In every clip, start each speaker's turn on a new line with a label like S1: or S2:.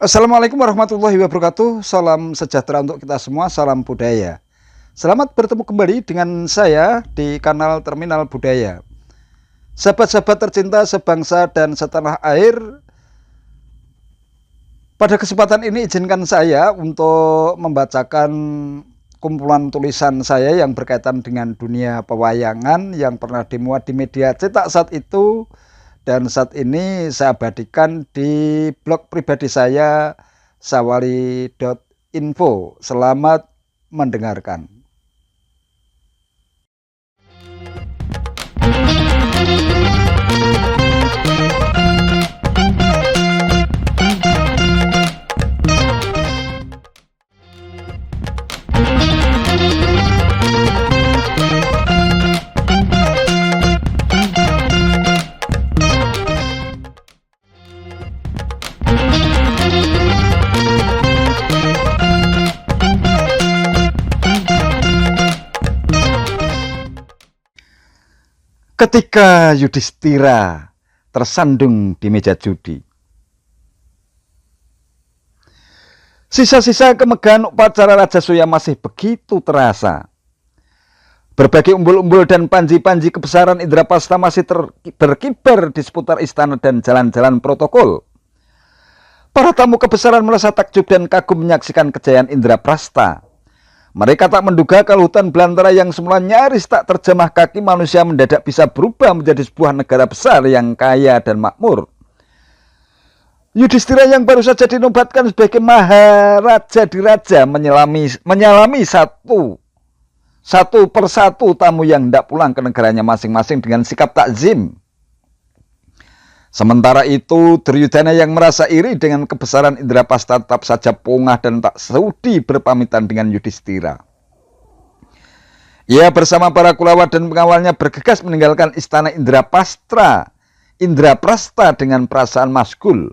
S1: Assalamualaikum warahmatullahi wabarakatuh. Salam sejahtera untuk kita semua, salam budaya. Selamat bertemu kembali dengan saya di kanal Terminal Budaya. Sahabat-sahabat tercinta sebangsa dan setanah air, pada kesempatan ini izinkan saya untuk membacakan kumpulan tulisan saya yang berkaitan dengan dunia pewayangan yang pernah dimuat di media cetak saat itu. Dan saat ini saya abadikan di blog pribadi saya, sawali.info. Selamat mendengarkan. Ketika Yudhistira tersandung di meja judi, sisa-sisa kemegahan upacara Rajasuya masih begitu terasa. Berbagai umbul-umbul dan panji-panji kebesaran Indraprastha masih berkibar di seputar istana dan jalan-jalan protokol. Para tamu kebesaran merasa takjub dan kagum menyaksikan kejayaan Indraprastha. Mereka tak menduga kalau hutan belantara yang semula nyaris tak terjamah kaki manusia mendadak bisa berubah menjadi sebuah negara besar yang kaya dan makmur. Yudhistira yang baru saja dinobatkan sebagai Maharaja Diraja menyalami satu persatu tamu yang hendak pulang ke negaranya masing-masing dengan sikap takzim. Sementara itu, Duryudana yang merasa iri dengan kebesaran Indraprastha tetap saja pongah dan tak sudi berpamitan dengan Yudhistira. Ia bersama para Kurawa dan pengawalnya bergegas meninggalkan istana Indraprastha dengan perasaan masgul.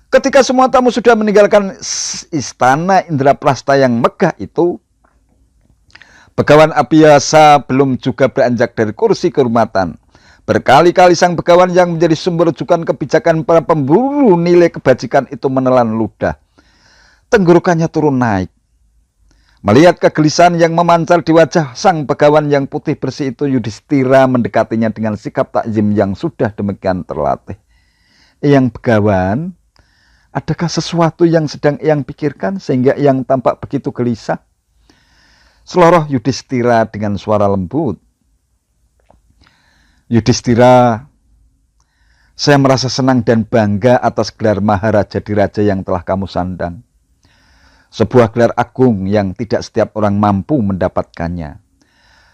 S1: Ketika semua tamu sudah meninggalkan istana Indraprastha yang megah itu, Begawan Abhiyasa belum juga beranjak dari kursi kehormatan. Berkali-kali sang begawan yang menjadi sumber rujukan kebijakan para pemburu nilai kebajikan itu menelan ludah. Tenggorokannya turun naik. Melihat kegelisahan yang memancar di wajah sang begawan yang putih bersih itu, Yudhistira mendekatinya dengan sikap takzim yang sudah demikian terlatih. Yang begawan, adakah sesuatu yang sedang Eyang pikirkan sehingga Eyang tampak begitu gelisah? Seloroh Yudhistira dengan suara lembut. Yudhistira, saya merasa senang dan bangga atas gelar Maharaja Diraja yang telah kamu sandang. Sebuah gelar agung yang tidak setiap orang mampu mendapatkannya.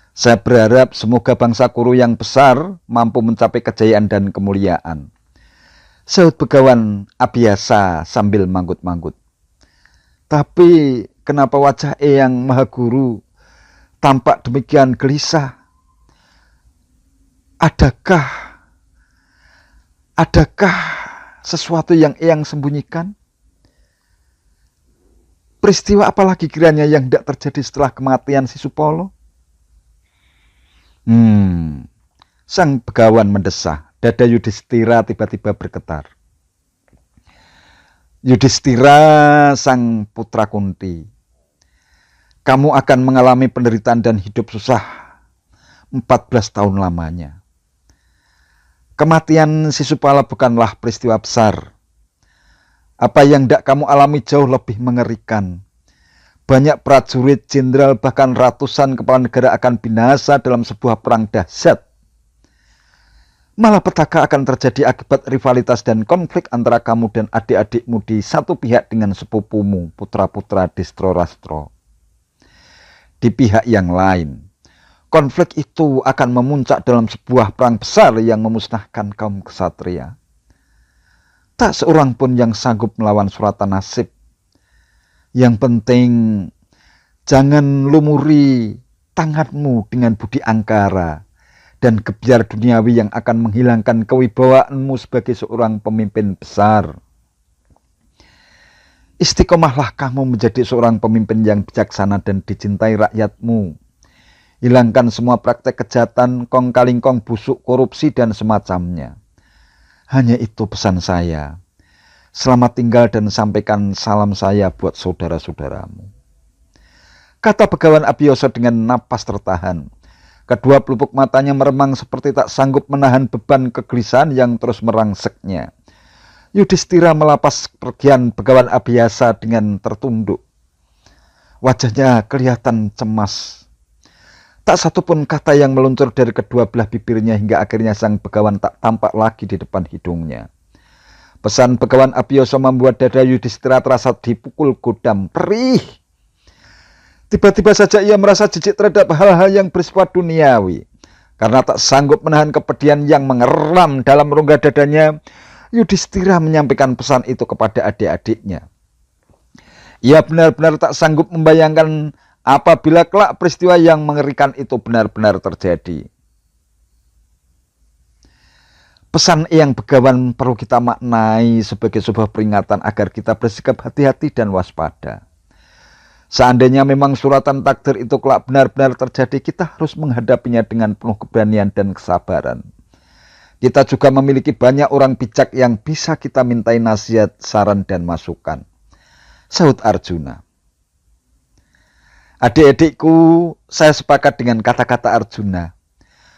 S1: Saya berharap semoga bangsa Kuru yang besar mampu mencapai kejayaan dan kemuliaan. Sahut Begawan Abhiyasa sambil manggut-manggut. Tapi kenapa wajah Eyang Mahaguru tampak demikian gelisah? Adakah sesuatu yang Eyang sembunyikan? Peristiwa apalagi kiranya yang tidak terjadi setelah kematian Sisupolo? Sang begawan mendesah. Dada Yudhistira tiba-tiba bergetar. Yudhistira, sang putra Kunti, kamu akan mengalami penderitaan dan hidup susah 14 tahun lamanya. Kematian Sisupala bukanlah peristiwa besar. Apa yang tidak kamu alami jauh lebih mengerikan. Banyak prajurit, jenderal, bahkan ratusan kepala negara akan binasa dalam sebuah perang dahsyat. Malapetaka akan terjadi akibat rivalitas dan konflik antara kamu dan adik-adikmu di satu pihak dengan sepupumu, putra-putra Distroratro. Di pihak yang lain, konflik itu akan memuncak dalam sebuah perang besar yang memusnahkan kaum ksatria. Tak seorang pun yang sanggup melawan suratan nasib. Yang penting, jangan lumuri tanganmu dengan budi angkara dan gebyar duniawi yang akan menghilangkan kewibawaanmu sebagai seorang pemimpin besar. Istiqomahlah kamu menjadi seorang pemimpin yang bijaksana dan dicintai rakyatmu. Hilangkan semua praktek kejahatan, kong kaling kong busuk, korupsi, dan semacamnya. Hanya itu pesan saya. Selamat tinggal dan sampaikan salam saya buat saudara-saudaramu. Kata Begawan Abiyasa dengan napas tertahan. Kedua pelupuk matanya meremang seperti tak sanggup menahan beban kegelisahan yang terus merangseknya. Yudhistira melapas pergian Begawan Abiyasa dengan tertunduk. Wajahnya kelihatan cemas. Tak satupun kata yang meluncur dari kedua belah bibirnya hingga akhirnya sang Begawan tak tampak lagi di depan hidungnya. Pesan Begawan Abiyasa membuat dada Yudhistira terasa dipukul godam perih. Tiba-tiba saja ia merasa jijik terhadap hal-hal yang bersifat duniawi. Karena tak sanggup menahan kepedihan yang mengeram dalam rongga dadanya, Yudhistira menyampaikan pesan itu kepada adik-adiknya. Ia benar-benar tak sanggup membayangkan apabila kelak peristiwa yang mengerikan itu benar-benar terjadi. Pesan yang Begawan perlu kita maknai sebagai sebuah peringatan agar kita bersikap hati-hati dan waspada. Seandainya memang suratan takdir itu kelak benar-benar terjadi, kita harus menghadapinya dengan penuh keberanian dan kesabaran. Kita juga memiliki banyak orang bijak yang bisa kita mintai nasihat, saran, dan masukan. Sahut Arjuna. Adik-adikku, saya sepakat dengan kata-kata Arjuna.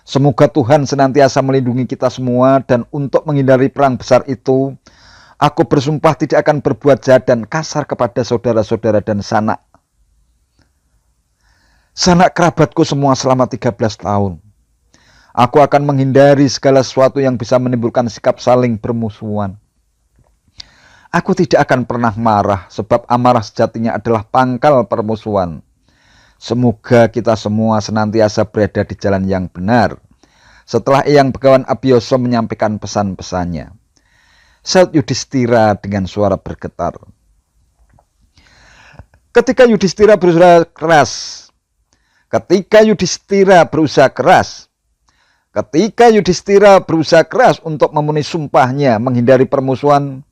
S1: Semoga Tuhan senantiasa melindungi kita semua, dan untuk menghindari perang besar itu, aku bersumpah tidak akan berbuat jahat dan kasar kepada saudara-saudara dan sanak kerabatku semua selama 13 tahun. Aku akan menghindari segala sesuatu yang bisa menimbulkan sikap saling bermusuhan. Aku tidak akan pernah marah, sebab amarah sejatinya adalah pangkal permusuhan. Semoga kita semua senantiasa berada di jalan yang benar. Setelah Eyang Begawan Abiyasa menyampaikan pesan-pesannya, sahut Yudhistira dengan suara bergetar. Ketika Yudhistira berusaha keras untuk memenuhi sumpahnya menghindari permusuhan,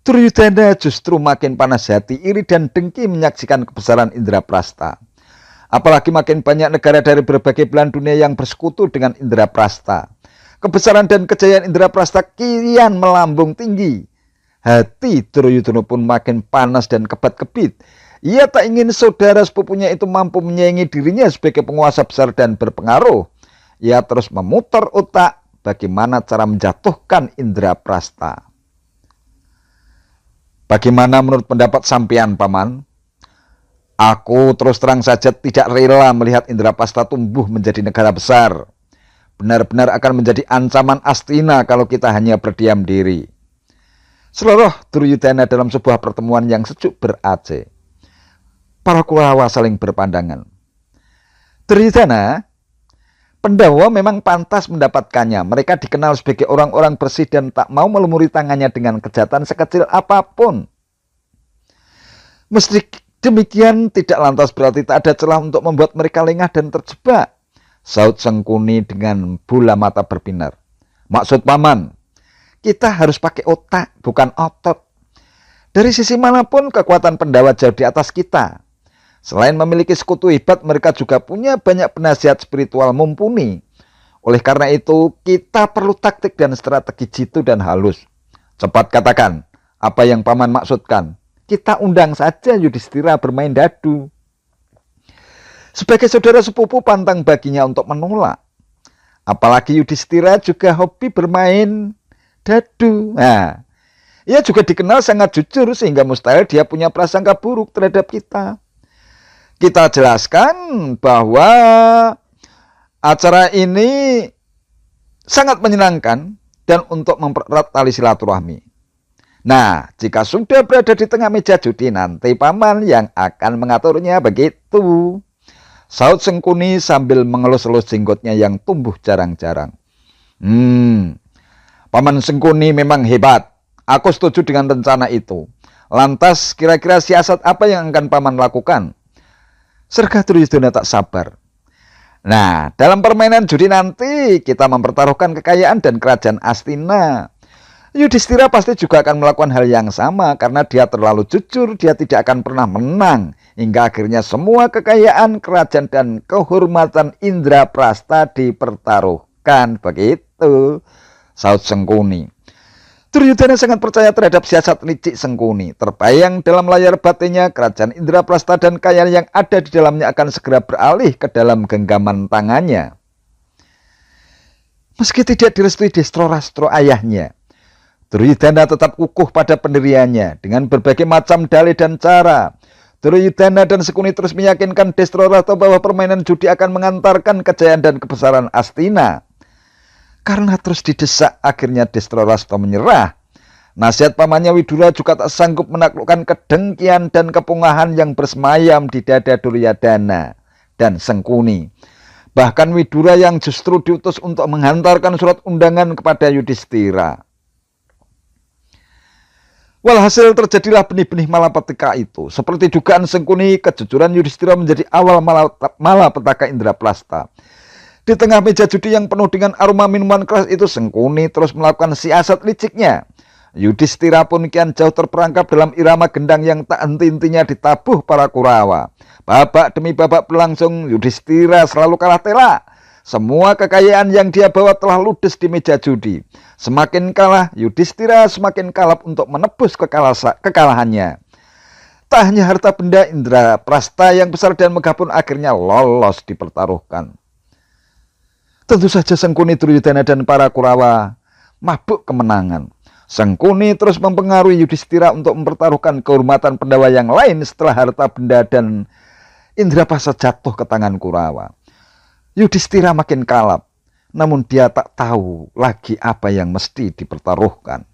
S1: Duryudana justru makin panas hati, iri dan dengki menyaksikan kebesaran Indraprastha. Apalagi makin banyak negara dari berbagai belahan dunia yang bersekutu dengan Indraprastha. Kebesaran dan kejayaan Indraprastha kian melambung tinggi. Hati Duryudana pun makin panas dan kebat-kebit. Ia tak ingin saudara sepupunya itu mampu menyaingi dirinya sebagai penguasa besar dan berpengaruh. Ia terus memutar otak bagaimana cara menjatuhkan Indraprastha. Bagaimana menurut pendapat sampean, Paman? Aku terus terang saja tidak rela melihat Indraprastha tumbuh menjadi negara besar. Benar-benar akan menjadi ancaman Astina kalau kita hanya berdiam diri. Seluruh Duryudana dalam sebuah pertemuan yang sejuk ber-AC. Para Kurawa saling berpandangan. Duryudana, Pandhawa memang pantas mendapatkannya. Mereka dikenal sebagai orang-orang bersih dan tak mau melumuri tangannya dengan kejahatan sekecil apapun. Meski demikian, tidak lantas berarti tak ada celah untuk membuat mereka lengah dan terjebak, sahut Sengkuni dengan bola mata berbinar. Maksud Paman, kita harus pakai otak, bukan otot. Dari sisi manapun, kekuatan Pandhawa jauh di atas kita. Selain memiliki sekutu hebat, mereka juga punya banyak penasihat spiritual mumpuni. Oleh karena itu, kita perlu taktik dan strategi jitu dan halus. Cepat katakan, apa yang Paman maksudkan? Kita undang saja Yudhistira bermain dadu. Sebagai saudara sepupu, pantang baginya untuk menolak. Apalagi Yudhistira juga hobi bermain dadu. Nah, ia juga dikenal sangat jujur sehingga mustahil dia punya prasangka buruk terhadap kita. Kita jelaskan bahwa acara ini sangat menyenangkan dan untuk mempererat tali silaturahmi. Nah, jika sudah berada di tengah meja judi, nanti Paman yang akan mengaturnya, begitu. Sahut Sengkuni sambil mengelus-elus jenggotnya yang tumbuh jarang-jarang. Paman Sengkuni memang hebat. Aku setuju dengan rencana itu. Lantas kira-kira siasat apa yang akan Paman lakukan? Serga Duryudana tak sabar. Nah, dalam permainan judi nanti kita mempertaruhkan kekayaan dan kerajaan Astina. Yudhistira pasti juga akan melakukan hal yang sama karena dia terlalu jujur, dia tidak akan pernah menang. Hingga akhirnya semua kekayaan, kerajaan dan kehormatan Indraprastha dipertaruhkan. Begitu, sahut Sengkuni. Duryodhana sangat percaya terhadap siasat licik Sengkuni. Terbayang dalam layar batinnya kerajaan Indraprastha dan kekayaan yang ada di dalamnya akan segera beralih ke dalam genggaman tangannya. Meski tidak direstui Destrorastro ayahnya, Duryodhana tetap kukuh pada pendiriannya. Dengan berbagai macam dalih dan cara, Duryodhana dan Sengkuni terus meyakinkan Destrorastro bahwa permainan judi akan mengantarkan kejayaan dan kebesaran Astina. Karena terus didesak, akhirnya Destrorastro menyerah. Nasihat pamannya Widura juga tak sanggup menaklukkan kedengkian dan kepungahan yang bersemayam di dada Duryodhana dan Sengkuni. Bahkan Widura yang justru diutus untuk menghantarkan surat undangan kepada Yudhistira. Walhasil terjadilah benih-benih malapetaka itu. Seperti dugaan Sengkuni, kejujuran Yudhistira menjadi awal malapetaka Indraprastha. Di tengah meja judi yang penuh dengan aroma minuman keras itu, Sengkuni terus melakukan siasat liciknya. Yudhistira pun kian jauh terperangkap dalam irama gendang yang tak henti-hentinya ditabuh para Kurawa. Babak demi babak berlangsung, Yudhistira selalu kalah telak. Semua kekayaan yang dia bawa telah ludes di meja judi. Semakin kalah, Yudhistira semakin kalap untuk menebus kekalahannya. Tak hanya harta benda, Indraprastha yang besar dan megah pun akhirnya lolos dipertaruhkan. Tentu saja Sengkuni, Duryodhana dan para Kurawa mabuk kemenangan. Sengkuni terus mempengaruhi Yudhistira untuk mempertaruhkan kehormatan Pandawa yang lain setelah harta benda dan Indraprastha jatuh ke tangan Kurawa. Yudhistira makin kalap, namun dia tak tahu lagi apa yang mesti dipertaruhkan.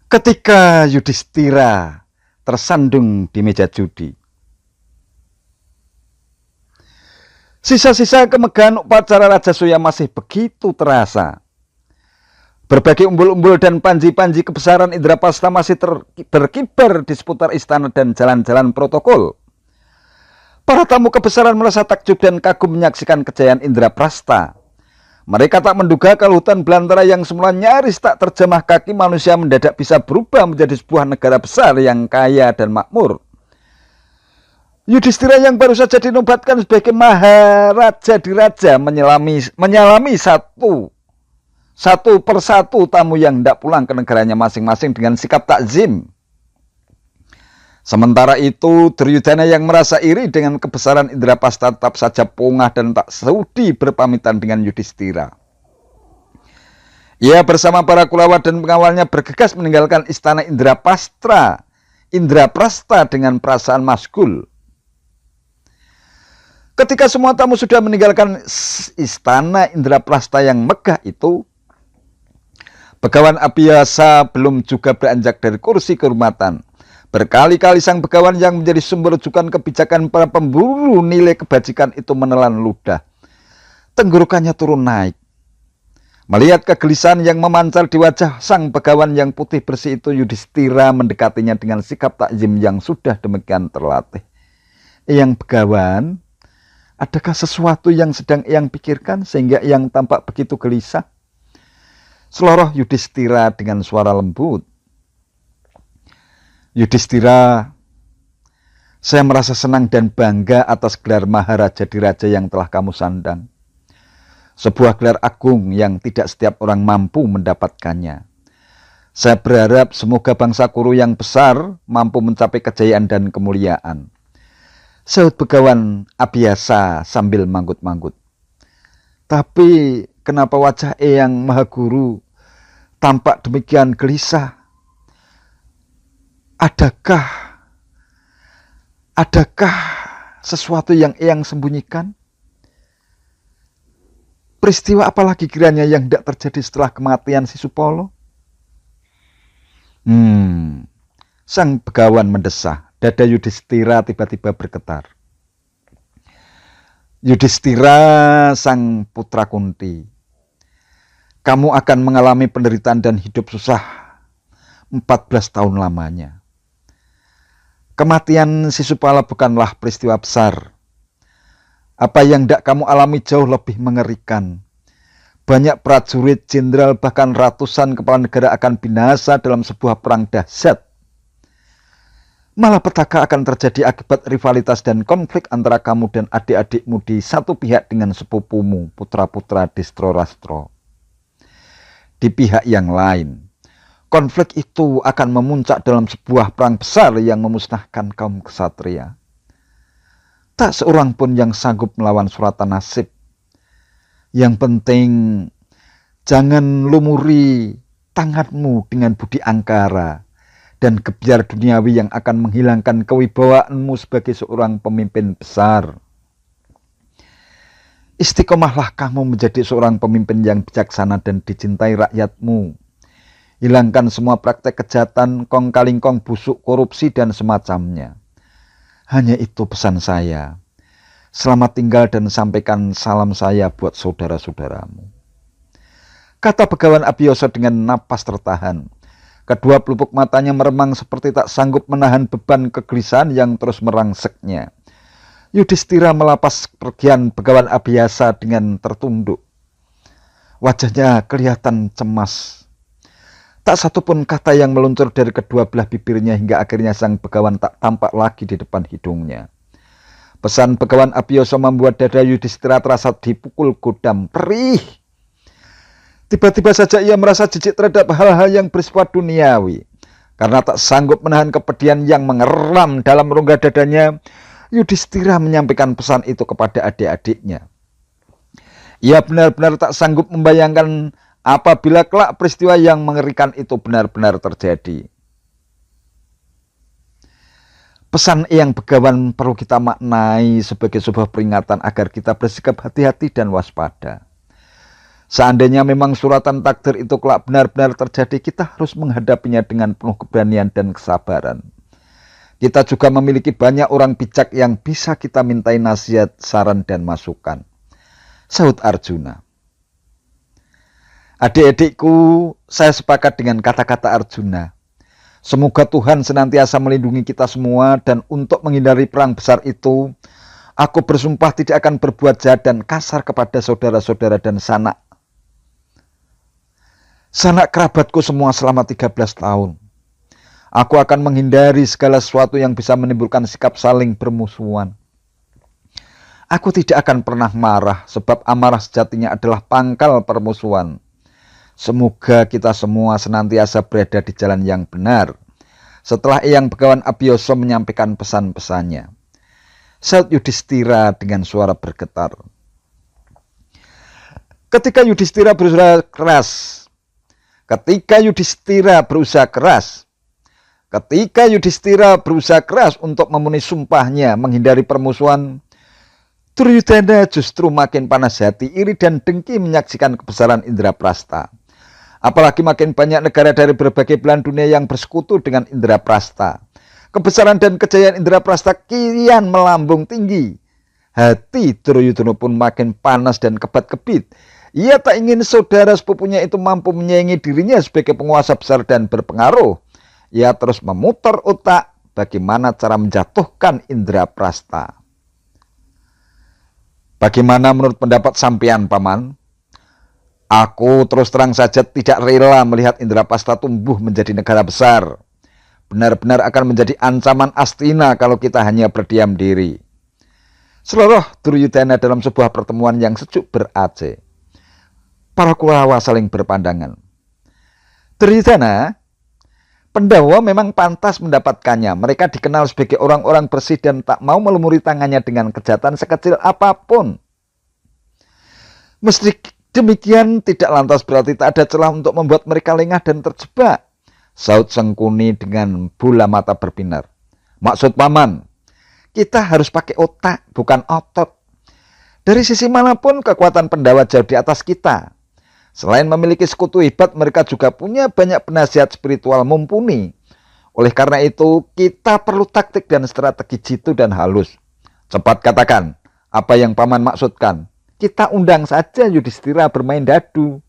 S1: Ketika Yudhistira tersandung di meja judi, sisa-sisa kemegahan upacara Rajasuya masih begitu terasa. Berbagai umbul-umbul dan panji-panji kebesaran Indraprastha masih berkibar di seputar istana dan jalan-jalan protokol. Para tamu kebesaran merasa takjub dan kagum menyaksikan kejayaan Indraprastha. Mereka tak menduga kalau hutan belantara yang semula nyaris tak terjamah kaki manusia mendadak bisa berubah menjadi sebuah negara besar yang kaya dan makmur. Yudhistira yang baru saja dinobatkan sebagai Maharaja Diraja menyalami satu persatu tamu yang hendak pulang ke negaranya masing-masing dengan sikap takzim. Sementara itu, Duryodhana yang merasa iri dengan kebesaran Indraprastha tetap saja pongah dan tak sudi berpamitan dengan Yudhistira. Ia bersama para Kurawa dan pengawalnya bergegas meninggalkan istana Indraprastha dengan perasaan masgul. Ketika semua tamu sudah meninggalkan istana Indraprastha yang megah itu, Begawan Abhiyasa belum juga beranjak dari kursi kehormatan. Berkali-kali sang begawan yang menjadi sumber rujukan kebijakan para pemburu nilai kebajikan itu menelan ludah. Tenggorokannya turun naik. Melihat kegelisahan yang memancar di wajah sang begawan yang putih bersih itu, Yudhistira mendekatinya dengan sikap takzim yang sudah demikian terlatih. Eyang Begawan, adakah sesuatu yang sedang Eyang pikirkan sehingga Eyang tampak begitu gelisah? Seloroh Yudhistira dengan suara lembut. Yudhistira, saya merasa senang dan bangga atas gelar Maharaja Diraja yang telah kamu sandang. Sebuah gelar agung yang tidak setiap orang mampu mendapatkannya. Saya berharap semoga bangsa Kuru yang besar mampu mencapai kejayaan dan kemuliaan. Sahut Begawan Abhiyasa sambil manggut-manggut. Tapi kenapa wajah Eyang Mahaguru tampak demikian gelisah? Adakah sesuatu yang Eyang sembunyikan? Peristiwa apalagi kiranya yang tidak terjadi setelah kematian Sisupolo? Sang begawan mendesah. Dada Yudhistira tiba-tiba bergetar. Yudhistira, sang putra Kunti, kamu akan mengalami penderitaan dan hidup susah 14 tahun lamanya. Kematian Sisupala bukanlah peristiwa besar. Apa yang tidak kamu alami jauh lebih mengerikan. Banyak prajurit, jenderal, bahkan ratusan kepala negara akan binasa dalam sebuah perang dahsyat. Malapetaka akan terjadi akibat rivalitas dan konflik antara kamu dan adik-adikmu di satu pihak dengan sepupumu, putra-putra Destro-Rastro. Di pihak yang lain, konflik itu akan memuncak dalam sebuah perang besar yang memusnahkan kaum ksatria. Tak seorang pun yang sanggup melawan suratan nasib. Yang penting, jangan lumuri tanganmu dengan budi angkara dan gebyar duniawi yang akan menghilangkan kewibawaanmu sebagai seorang pemimpin besar. Istiqomahlah kamu menjadi seorang pemimpin yang bijaksana dan dicintai rakyatmu. Hilangkan semua praktek kejahatan, kong kaling kong busuk, korupsi, dan semacamnya. Hanya itu pesan saya. Selamat tinggal dan sampaikan salam saya buat saudara-saudaramu. Kata Begawan Abiyasa dengan napas tertahan. Kedua pelupuk matanya meremang seperti tak sanggup menahan beban kegelisahan yang terus merangseknya. Yudhistira melapas pergian Begawan Abiyasa dengan tertunduk. Wajahnya kelihatan cemas. Tak satupun kata yang meluncur dari kedua belah bibirnya hingga akhirnya sang Begawan tak tampak lagi di depan hidungnya. Pesan Begawan Abiyasa membuat dada Yudhistira terasa dipukul godam perih. Tiba-tiba saja ia merasa jijik terhadap hal-hal yang bersifat duniawi. Karena tak sanggup menahan kepedihan yang mengeram dalam rongga dadanya, Yudhistira menyampaikan pesan itu kepada adik-adiknya. Ia benar-benar tak sanggup membayangkan apabila kelak peristiwa yang mengerikan itu benar-benar terjadi. Pesan yang Begawan perlu kita maknai sebagai sebuah peringatan agar kita bersikap hati-hati dan waspada. Seandainya memang suratan takdir itu kelak benar-benar terjadi, kita harus menghadapinya dengan penuh keberanian dan kesabaran. Kita juga memiliki banyak orang bijak yang bisa kita mintai nasihat, saran, dan masukan. Sahut Arjuna. Adik-adikku, saya sepakat dengan kata-kata Arjuna. Semoga Tuhan senantiasa melindungi kita semua dan untuk menghindari perang besar itu, aku bersumpah tidak akan berbuat jahat dan kasar kepada saudara-saudara dan sanak kerabatku semua selama 13 tahun. Aku akan menghindari segala sesuatu yang bisa menimbulkan sikap saling bermusuhan. Aku tidak akan pernah marah sebab amarah sejatinya adalah pangkal permusuhan. Semoga kita semua senantiasa berada di jalan yang benar. Setelah Eyang Begawan Abiyasa menyampaikan pesan-pesannya, sahut Yudhistira dengan suara bergetar. Ketika Yudhistira berusaha keras untuk memenuhi sumpahnya menghindari permusuhan, Duryudana justru makin panas hati, iri dan dengki menyaksikan kebesaran Indraprastha. Apalagi makin banyak negara dari berbagai belahan dunia yang bersekutu dengan Indraprastha. Kebesaran dan kejayaan Indraprastha kian melambung tinggi. Hati Duryudana pun makin panas dan kebat-kebit. Ia tak ingin saudara sepupunya itu mampu menyaingi dirinya sebagai penguasa besar dan berpengaruh. Ia terus memutar otak bagaimana cara menjatuhkan Indraprastha. Bagaimana menurut pendapat sampean, Paman? Aku terus terang saja tidak rela melihat Indraprastha tumbuh menjadi negara besar. Benar-benar akan menjadi ancaman Astina kalau kita hanya berdiam diri. Seluruh Duryudana dalam sebuah pertemuan yang sejuk berace. Para Kurawa saling berpandangan. Duryudana, Pandhawa memang pantas mendapatkannya. Mereka dikenal sebagai orang-orang bersih dan tak mau melumuri tangannya dengan kejahatan sekecil apapun. Meski demikian, tidak lantas berarti tak ada celah untuk membuat mereka lengah dan terjebak. Sahut Sengkuni dengan bola mata berbinar. Maksud Paman, kita harus pakai otak, bukan otot. Dari sisi manapun, kekuatan Pandhawa jauh di atas kita. Selain memiliki sekutu hebat, mereka juga punya banyak penasihat spiritual mumpuni. Oleh karena itu, kita perlu taktik dan strategi jitu dan halus. Cepat katakan, apa yang Paman maksudkan? Kita undang saja Yudhistira bermain dadu.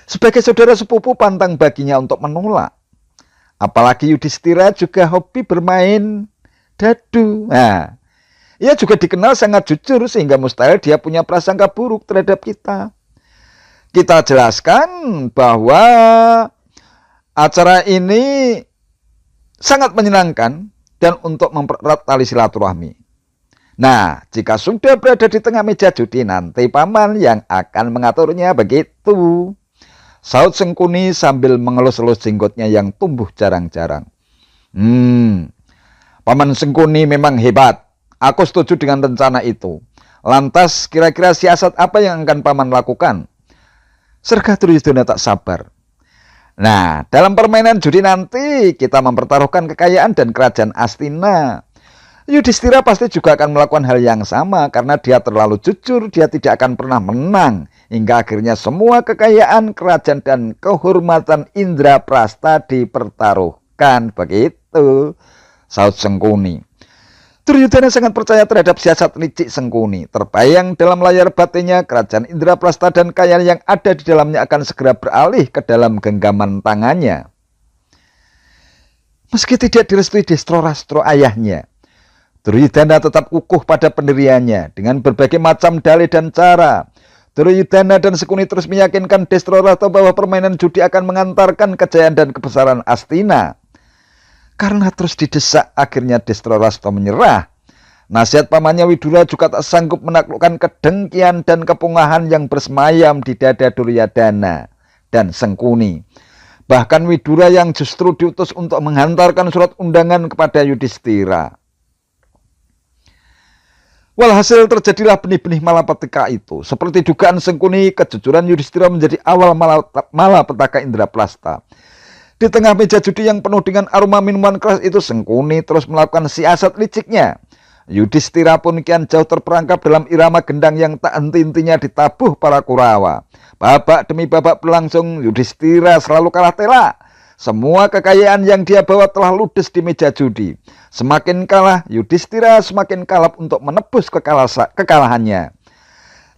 S1: Sebagai saudara sepupu, pantang baginya untuk menolak. Apalagi Yudhistira juga hobi bermain dadu. Nah, ia juga dikenal sangat jujur sehingga mustahil dia punya prasangka buruk terhadap kita. Kita jelaskan bahwa acara ini sangat menyenangkan dan untuk mempererat tali silaturahmi. Nah, jika sudah berada di tengah meja judi, nanti paman yang akan mengaturnya, begitu. Saud Sengkuni sambil mengelus-elus jenggotnya yang tumbuh jarang-jarang. Paman Sengkuni memang hebat. Aku setuju dengan rencana itu. Lantas kira-kira siasat apa yang akan paman lakukan? Serga Duryudana tak sabar. Nah, dalam permainan judi nanti kita mempertaruhkan kekayaan dan kerajaan Astina. Yudhistira pasti juga akan melakukan hal yang sama karena dia terlalu jujur, dia tidak akan pernah menang. Hingga akhirnya semua kekayaan, kerajaan dan kehormatan Indraprastha dipertaruhkan. Begitu Saud Sengkuni. Duryudana sangat percaya terhadap siasat licik Sengkuni. Terbayang dalam layar batinnya kerajaan Indraprastha dan kekayaan yang ada di dalamnya akan segera beralih ke dalam genggaman tangannya. Meski tidak direstui Destrorastro ayahnya, Duryudana tetap kukuh pada pendiriannya dengan berbagai macam dalih dan cara. Duryudana dan Sengkuni terus meyakinkan Destrorastro bahwa permainan judi akan mengantarkan kejayaan dan kebesaran Astina. Karena terus didesak, akhirnya Destrorastro menyerah. Nasihat pamannya Widura juga tak sanggup menaklukkan kedengkian dan kepungahan yang bersemayam di dada Duryudana dan Sengkuni. Bahkan Widura yang justru diutus untuk menghantarkan surat undangan kepada Yudhistira. Walhasil terjadilah benih-benih malapetaka itu. Seperti dugaan Sengkuni, kejujuran Yudhistira menjadi awal malapetaka Indraprastha. Di tengah meja judi yang penuh dengan aroma minuman keras itu, Sengkuni terus melakukan siasat liciknya. Yudhistira pun kian jauh terperangkap dalam irama gendang yang tak henti-hentinya ditabuh para Kurawa. Babak demi babak berlangsung, Yudhistira selalu kalah telak. Semua kekayaan yang dia bawa telah ludes di meja judi. Semakin kalah, Yudhistira semakin kalap untuk menebus kekalahannya.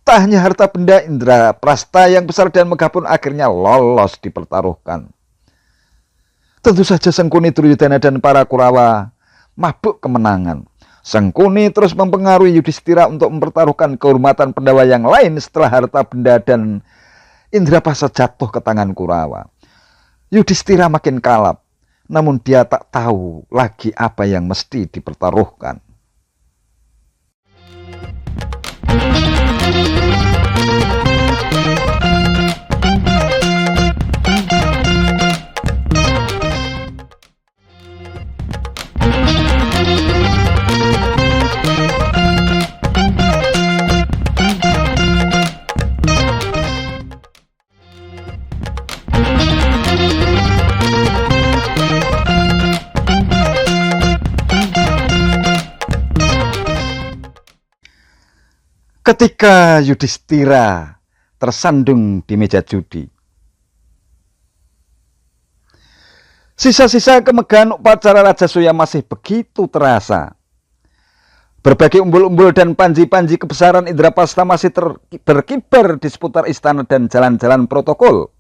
S1: Tak hanya harta benda, Indraprastha yang besar dan megah pun akhirnya lolos dipertaruhkan. Tentu saja Sengkuni, Duryudana dan para Kurawa mabuk kemenangan. Sengkuni terus mempengaruhi Yudhistira untuk mempertaruhkan kehormatan Pandawa yang lain setelah harta benda dan Indraprastha jatuh ke tangan Kurawa. Yudhistira makin kalap, namun dia tak tahu lagi apa yang mesti dipertaruhkan. Ketika Yudhistira tersandung di meja judi, sisa-sisa kemegahan upacara Rajasuya masih begitu terasa. Berbagai umbul-umbul dan panji-panji kebesaran Indraprastha masih berkibar di seputar istana dan jalan-jalan protokol.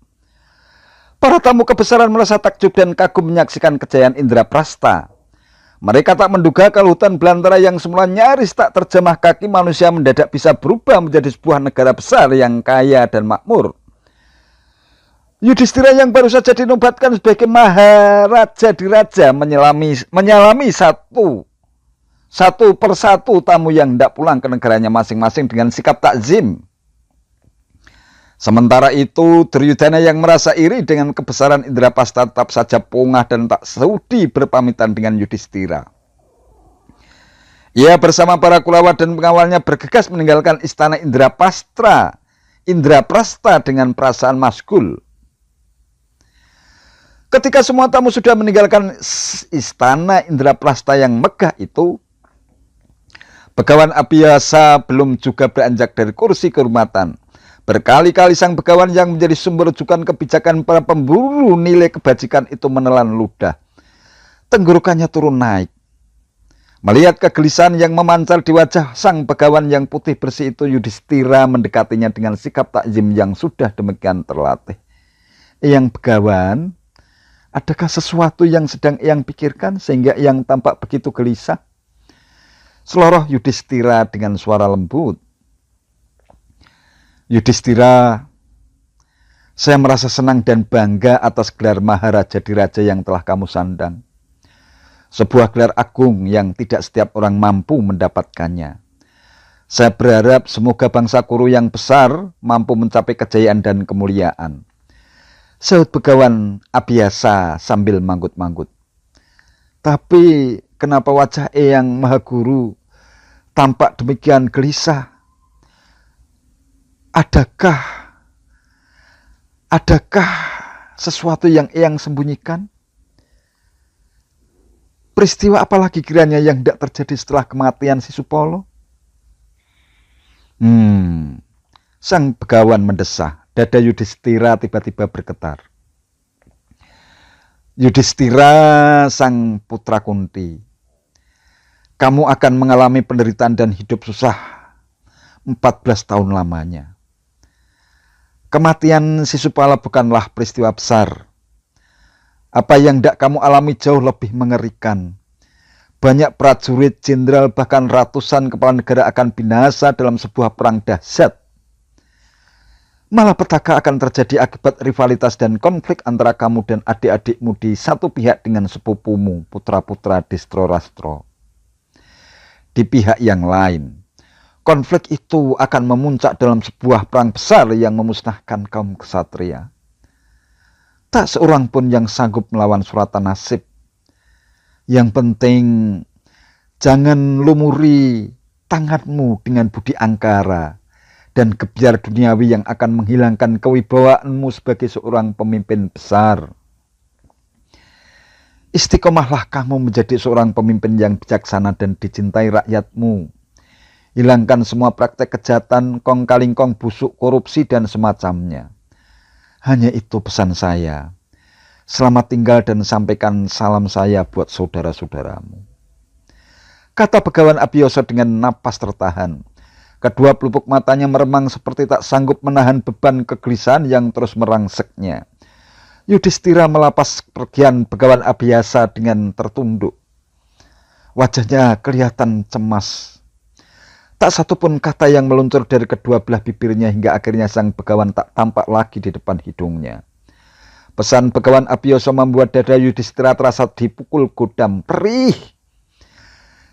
S1: Para tamu kebesaran merasa takjub dan kagum menyaksikan kejayaan Indraprastha. Mereka tak menduga kalau hutan belantara yang semula nyaris tak terjamah kaki manusia mendadak bisa berubah menjadi sebuah negara besar yang kaya dan makmur. Yudhistira yang baru saja dinobatkan sebagai Maharaja Diraja menyalami satu persatu tamu yang hendak pulang ke negaranya masing-masing dengan sikap takzim. Sementara itu, Duryudana yang merasa iri dengan kebesaran Indraprastha tetap saja pongah dan tak sudi berpamitan dengan Yudhistira. Ia bersama para Kurawa dan pengawalnya bergegas meninggalkan istana Indraprastha dengan perasaan masgul. Ketika semua tamu sudah meninggalkan istana Indraprastha yang megah itu, Begawan Abhiyasa belum juga beranjak dari kursi kehormatan. Berkali-kali sang begawan yang menjadi sumber rujukan kebijakan para pemburu nilai kebajikan itu menelan ludah. Tenggorokannya turun naik. Melihat kegelisahan yang memancar di wajah sang begawan yang putih bersih itu, Yudhistira mendekatinya dengan sikap takzim yang sudah demikian terlatih. Eyang Begawan, adakah sesuatu yang sedang Eyang pikirkan sehingga Eyang tampak begitu gelisah? Seloroh Yudhistira dengan suara lembut. Yudhistira, saya merasa senang dan bangga atas gelar Maharaja Diraja yang telah kamu sandang. Sebuah gelar agung yang tidak setiap orang mampu mendapatkannya. Saya berharap semoga bangsa Kuru yang besar mampu mencapai kejayaan dan kemuliaan. Sahut Begawan Abhyasa sambil manggut-manggut. Tapi kenapa wajah Eyang Mahaguru tampak demikian gelisah? Adakah sesuatu yang Eyang sembunyikan? Peristiwa apalagi kiranya yang tidak terjadi setelah kematian Sisupolo? Sang Begawan mendesah. Dada Yudhistira tiba-tiba bergetar. Yudhistira, sang putra Kunti, kamu akan mengalami penderitaan dan hidup susah 14 tahun lamanya. Kematian Sisupala bukanlah peristiwa besar. Apa yang tidak kamu alami jauh lebih mengerikan. Banyak prajurit, jenderal, bahkan ratusan kepala negara akan binasa dalam sebuah perang dahsyat. Malah petaka akan terjadi akibat rivalitas dan konflik antara kamu dan adik-adikmu di satu pihak dengan sepupumu, putra-putra Distroratro. Di pihak yang lain, konflik itu akan memuncak dalam sebuah perang besar yang memusnahkan kaum ksatria. Tak seorang pun yang sanggup melawan suratan nasib. Yang penting, jangan lumuri tanganmu dengan budi angkara dan gebyar duniawi yang akan menghilangkan kewibawaanmu sebagai seorang pemimpin besar. Istiqomahlah kamu menjadi seorang pemimpin yang bijaksana dan dicintai rakyatmu. Hilangkan semua praktek kejahatan, kong kaling kong busuk, korupsi, dan semacamnya. Hanya itu pesan saya. Selamat tinggal dan sampaikan salam saya buat saudara-saudaramu. Kata Begawan Abhyasa dengan napas tertahan. Kedua pelupuk matanya meremang seperti tak sanggup menahan beban kegelisahan yang terus merangseknya. Yudhistira melapas pergian Begawan Abhyasa dengan tertunduk. Wajahnya kelihatan cemas. Tak satupun kata yang meluncur dari kedua belah bibirnya hingga akhirnya sang Begawan tak tampak lagi di depan hidungnya. Pesan Begawan Abhyasa membuat dada Yudhistira terasa dipukul godam perih.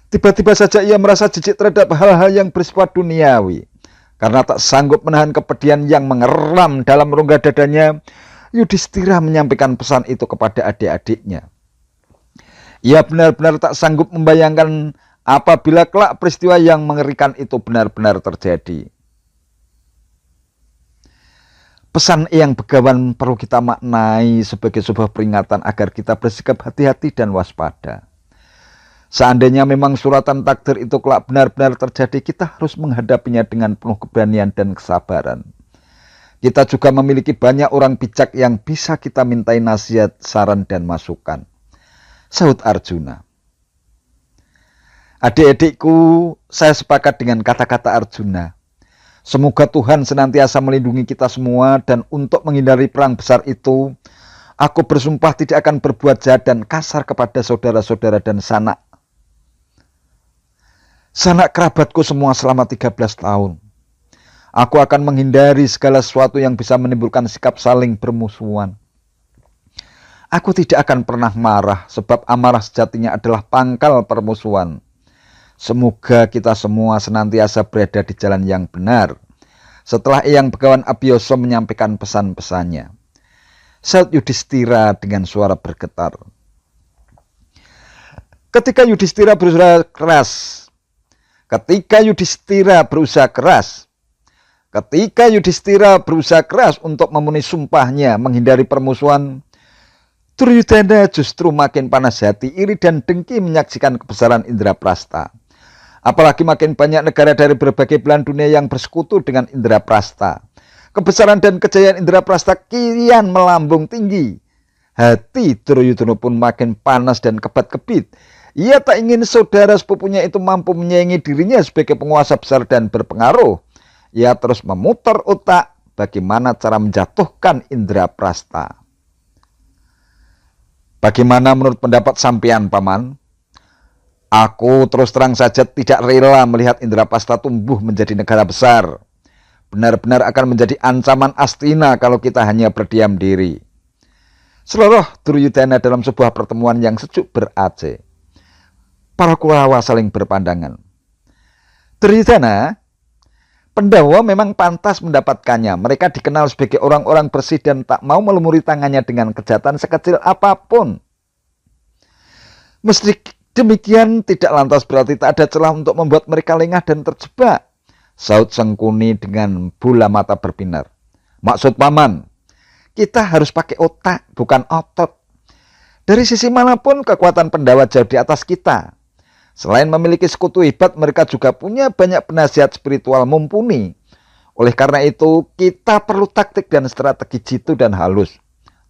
S1: Tiba-tiba saja ia merasa jijik terhadap hal-hal yang bersifat duniawi. Karena tak sanggup menahan kepedihan yang mengeram dalam rongga dadanya, Yudhistira menyampaikan pesan itu kepada adik-adiknya. Ia benar-benar tak sanggup membayangkan apabila kelak peristiwa yang mengerikan itu benar-benar terjadi. Pesan Eyang Begawan perlu kita maknai sebagai sebuah peringatan agar kita bersikap hati-hati dan waspada. Seandainya memang suratan takdir itu kelak benar-benar terjadi, kita harus menghadapinya dengan penuh keberanian dan kesabaran. Kita juga memiliki banyak orang bijak yang bisa kita mintai nasihat, saran, dan masukan. Sahut Arjuna. Adik-adikku, saya sepakat dengan kata-kata Arjuna. Semoga Tuhan senantiasa melindungi kita semua, dan untuk menghindari perang besar itu, aku bersumpah tidak akan berbuat jahat dan kasar kepada saudara-saudara dan sanak kerabatku semua selama 13 tahun. Aku akan menghindari segala sesuatu yang bisa menimbulkan sikap saling bermusuhan. Aku tidak akan pernah marah, sebab amarah sejatinya adalah pangkal permusuhan. Semoga kita semua senantiasa berada di jalan yang benar. Setelah Eyang Begawan Abhyasa menyampaikan pesan-pesannya, sahut Yudhistira dengan suara bergetar. Ketika Yudhistira berusaha keras untuk memenuhi sumpahnya menghindari permusuhan, Duryudana justru makin panas hati, iri dan dengki menyaksikan kebesaran Indraprastha. Apalagi makin banyak negara dari berbagai belahan dunia yang bersekutu dengan Indraprastha. Kebesaran dan kejayaan Indraprastha kian melambung tinggi. Hati Duryudana pun makin panas dan kebat-kebit. Ia tak ingin saudara sepupunya itu mampu menyaingi dirinya sebagai penguasa besar dan berpengaruh. Ia terus memutar otak bagaimana cara menjatuhkan Indraprasta. Bagaimana menurut pendapat sampean, Paman? Aku terus terang saja tidak rela melihat Indraprasta tumbuh menjadi negara besar. Benar-benar akan menjadi ancaman Astina kalau kita hanya berdiam diri. Seluruh Duryudana dalam sebuah pertemuan yang sejuk berace. Para Kurawa saling berpandangan. Duryudana, Pandawa memang pantas mendapatkannya. Mereka dikenal sebagai orang-orang bersih dan tak mau melumuri tangannya dengan kejahatan sekecil apapun. Meski demikian, tidak lantas berarti tak ada celah untuk membuat mereka lengah dan terjebak, saut Sengkuni dengan bola mata berbinar. Maksud Paman, kita harus pakai otak, bukan otot. Dari sisi manapun, kekuatan Pandawa jauh di atas kita. Selain memiliki sekutu hebat, mereka juga punya banyak penasihat spiritual mumpuni. Oleh karena itu, kita perlu taktik dan strategi jitu dan halus.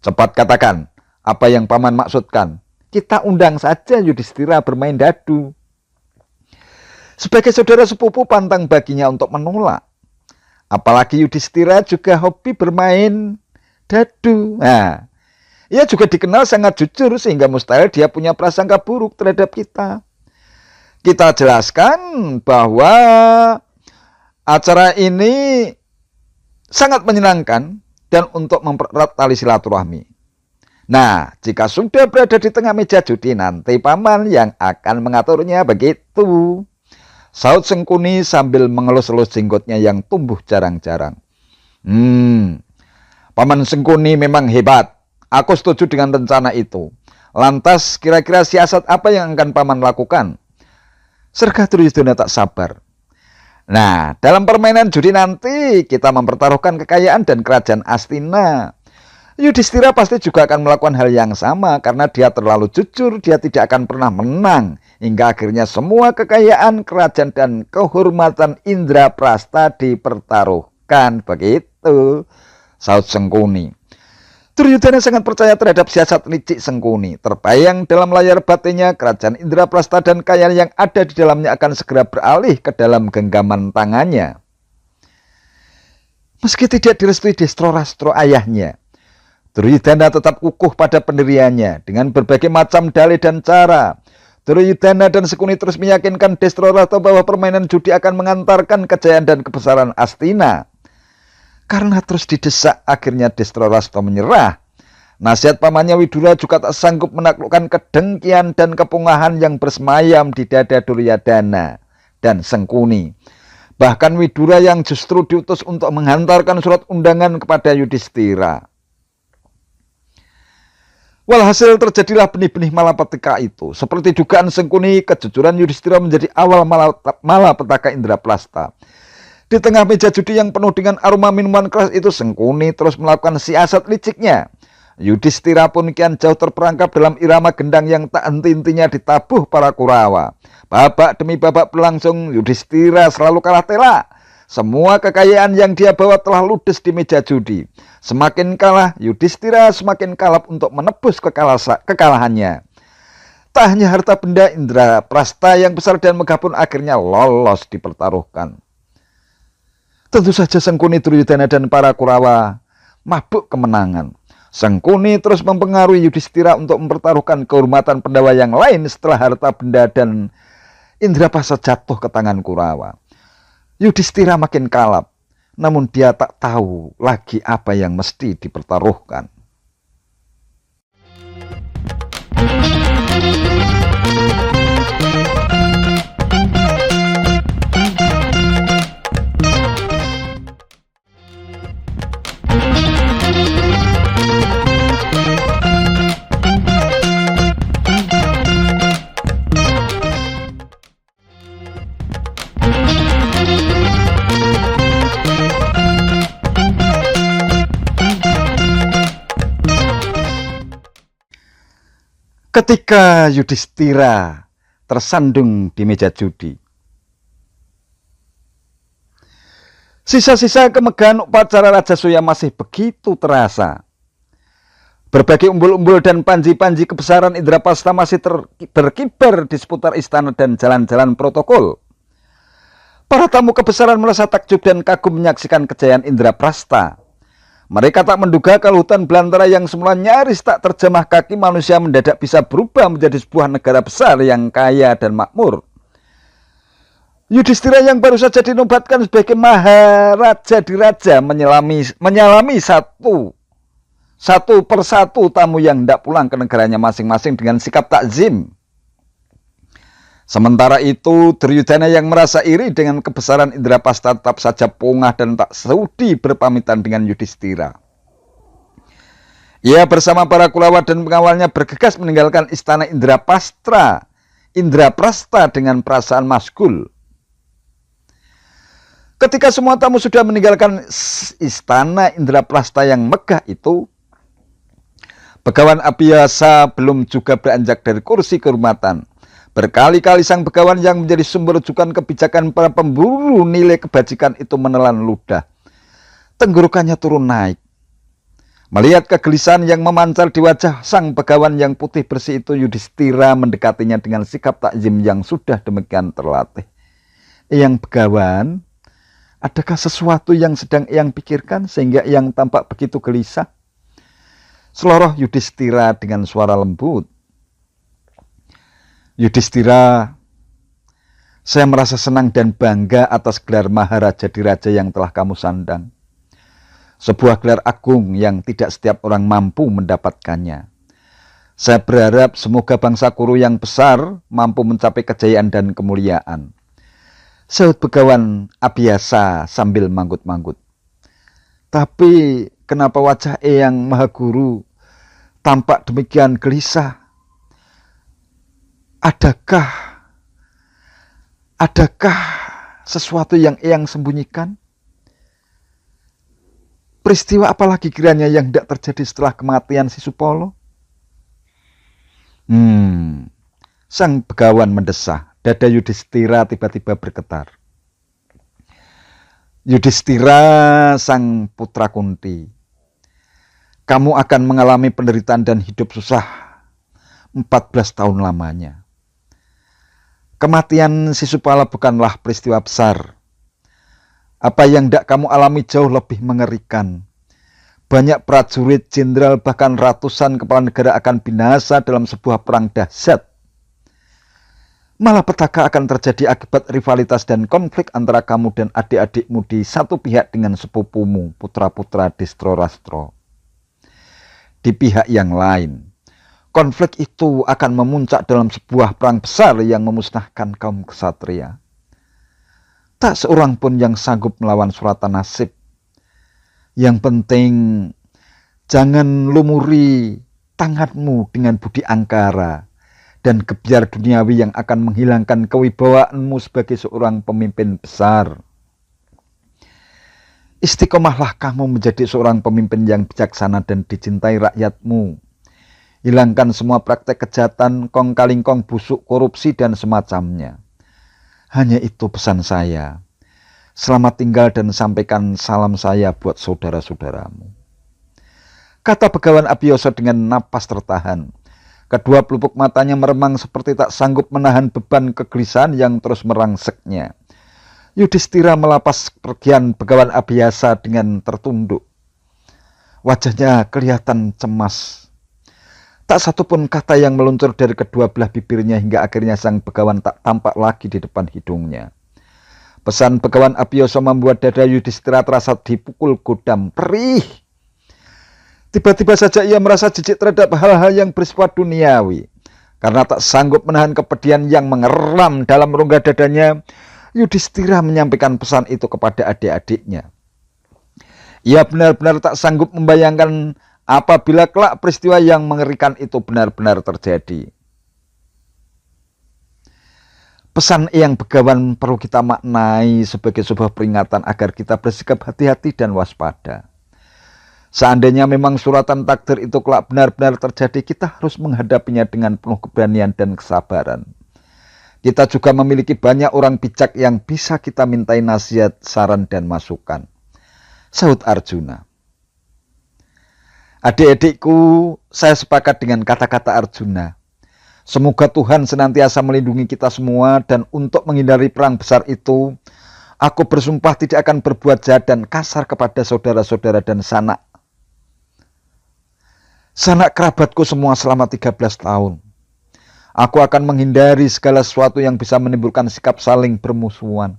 S1: Cepat katakan, apa yang Paman maksudkan? Kita undang saja Yudhistira bermain dadu. Sebagai saudara sepupu, pantang baginya untuk menolak. Apalagi Yudhistira juga hobi bermain dadu. Nah, ia juga dikenal sangat jujur sehingga mustahil dia punya prasangka buruk terhadap kita. Kita jelaskan bahwa acara ini sangat menyenangkan dan untuk mempererat tali silaturahmi. Nah, jika sudah berada di tengah meja judi, nanti Paman yang akan mengaturnya, begitu. Saut Sengkuni sambil mengelus-elus jenggotnya yang tumbuh jarang-jarang. Paman Sengkuni memang hebat. Aku setuju dengan rencana itu. Lantas kira-kira siasat apa yang akan Paman lakukan? Serga Duryudana tak sabar. Nah, dalam permainan judi nanti kita mempertaruhkan kekayaan dan kerajaan Astina. Yudhistira pasti juga akan melakukan hal yang sama karena dia terlalu jujur, dia tidak akan pernah menang. Hingga akhirnya semua kekayaan, kerajaan dan kehormatan Indraprasta dipertaruhkan. Begitu, saut Sengkuni. Duryudana sangat percaya terhadap siasat licik Sengkuni. Terbayang dalam layar batinnya kerajaan Indraprasta dan kekayaan yang ada di dalamnya akan segera beralih ke dalam genggaman tangannya. Meski tidak direstui Destrorastro ayahnya, Duryudana tetap kukuh pada pendiriannya dengan berbagai macam dalih dan cara. Duryudana dan Sengkuni terus meyakinkan Destrorastro bahwa permainan judi akan mengantarkan kejayaan dan kebesaran Astina. Karena terus didesak, akhirnya Destrorastro menyerah. Nasihat pamannya Widura juga tak sanggup menaklukkan kedengkian dan kepungahan yang bersemayam di dada Duryudana dan Sengkuni. Bahkan Widura yang justru diutus untuk menghantarkan surat undangan kepada Yudhistira. Walhasil terjadilah benih-benih malapetaka itu. Seperti dugaan Sengkuni, kejujuran Yudhistira menjadi awal malapetaka Indraprasta. Di tengah meja judi yang penuh dengan aroma minuman keras itu, Sengkuni terus melakukan siasat liciknya. Yudhistira pun kian jauh terperangkap dalam irama gendang yang tak henti-hentinya ditabuh para Kurawa. Babak demi babak berlangsung, Yudhistira selalu kalah telak. Semua kekayaan yang dia bawa telah ludes di meja judi. Semakin kalah, Yudhistira semakin kalap untuk menebus kekalahannya. Tak hanya harta benda, Indraprasta yang besar dan megah pun akhirnya lolos dipertaruhkan. Tentu saja Sengkuni, Duryudana dan para Kurawa mabuk kemenangan. Sengkuni terus mempengaruhi Yudhistira untuk mempertaruhkan kehormatan Pandawa yang lain setelah harta benda dan Indraprasta jatuh ke tangan Kurawa. Yudhistira makin kalap, namun dia tak tahu lagi apa yang mesti dipertaruhkan. Ketika Yudhistira tersandung di meja judi, sisa-sisa kemegahan upacara Rajasuya masih begitu terasa. Berbagai umbul-umbul dan panji-panji kebesaran Indraprasta masih berkibar di seputar istana dan jalan-jalan protokol. Para tamu kebesaran merasa takjub dan kagum menyaksikan kejayaan Indraprasta. Mereka tak menduga kalau hutan belantara yang semula nyaris tak terjamah kaki manusia mendadak bisa berubah menjadi sebuah negara besar yang kaya dan makmur. Yudhistira yang baru saja dinobatkan sebagai Maharaja Diraja menyalami satu persatu tamu yang hendak pulang ke negaranya masing-masing dengan sikap takzim. Sementara itu, Duryudana yang merasa iri dengan kebesaran Indraprasta tetap saja pongah dan tak sudi berpamitan dengan Yudhistira. Ia bersama para Kurawa dan pengawalnya bergegas meninggalkan istana Indraprasta dengan perasaan masgul. Ketika semua tamu sudah meninggalkan istana Indraprasta yang megah itu, Begawan Abhiyasa belum juga beranjak dari kursi kehormatan. Berkali-kali sang begawan yang menjadi sumber rujukan kebijakan para pemburu nilai kebajikan itu menelan ludah. Tenggorokannya turun naik. Melihat kegelisahan yang memancar di wajah sang begawan yang putih bersih itu, Yudhistira mendekatinya dengan sikap takzim yang sudah demikian terlatih. Eyang Begawan, adakah sesuatu yang sedang Eyang pikirkan sehingga Eyang tampak begitu gelisah? Seloroh Yudhistira dengan suara lembut. Yudhistira, saya merasa senang dan bangga atas gelar Maharaja Diraja yang telah kamu sandang. Sebuah gelar agung yang tidak setiap orang mampu mendapatkannya. Saya berharap semoga bangsa Kuru yang besar mampu mencapai kejayaan dan kemuliaan. Sahut Begawan Abhiyasa sambil manggut-manggut. Tapi kenapa wajah Eyang Mahaguru tampak demikian gelisah? Adakah sesuatu yang Eyang sembunyikan? Peristiwa apalagi kiranya yang tidak terjadi setelah kematian Sisupolo? Sang begawan mendesah. Dada Yudhistira tiba-tiba bergetar. Yudhistira, sang putra Kunti, kamu akan mengalami penderitaan dan hidup susah 14 tahun lamanya. Kematian Sisupala bukanlah peristiwa besar. Apa yang tidak kamu alami jauh lebih mengerikan. Banyak prajurit, jenderal, bahkan ratusan kepala negara akan binasa dalam sebuah perang dahsyat. Malapetaka akan terjadi akibat rivalitas dan konflik antara kamu dan adik-adikmu di satu pihak dengan sepupumu, putra-putra Distroratro. Di pihak yang lain, konflik itu akan memuncak dalam sebuah perang besar yang memusnahkan kaum ksatria. Tak seorang pun yang sanggup melawan suratan nasib. Yang penting, jangan lumuri tanganmu dengan budi angkara dan gebyar duniawi yang akan menghilangkan kewibawaanmu sebagai seorang pemimpin besar. Istiqomahlah kamu menjadi seorang pemimpin yang bijaksana dan dicintai rakyatmu. Hilangkan semua praktek kejahatan, kong kaling kong busuk, korupsi, dan semacamnya. Hanya itu pesan saya. Selamat tinggal dan sampaikan salam saya buat saudara-saudaramu. Kata Begawan Abhiyasa dengan napas tertahan. Kedua pelupuk matanya meremang seperti tak sanggup menahan beban kegelisahan yang terus merangseknya. Yudhistira melapas kepergian Begawan Abhiyasa dengan tertunduk. Wajahnya kelihatan cemas. Tak satupun kata yang meluncur dari kedua belah bibirnya hingga akhirnya sang begawan tak tampak lagi di depan hidungnya. Pesan Begawan Abhiyasa membuat dada Yudhistira terasa dipukul godam perih. Tiba-tiba saja ia merasa jijik terhadap hal-hal yang bersifat duniawi. Karena tak sanggup menahan kepedihan yang mengeram dalam rongga dadanya, Yudhistira menyampaikan pesan itu kepada adik-adiknya. Ia benar-benar tak sanggup membayangkan apabila kelak peristiwa yang mengerikan itu benar-benar terjadi. Pesan Eyang Begawan perlu kita maknai sebagai sebuah peringatan agar kita bersikap hati-hati dan waspada. Seandainya memang suratan takdir itu kelak benar-benar terjadi, kita harus menghadapinya dengan penuh keberanian dan kesabaran. Kita juga memiliki banyak orang bijak yang bisa kita mintai nasihat, saran, dan masukan. Sahut Arjuna. Adik-adikku, saya sepakat dengan kata-kata Arjuna. Semoga Tuhan senantiasa melindungi kita semua dan untuk menghindari perang besar itu, Aku bersumpah tidak akan berbuat jahat dan kasar kepada saudara-saudara dan sanak kerabatku semua selama 13 tahun. Aku akan menghindari segala sesuatu yang bisa menimbulkan sikap saling bermusuhan.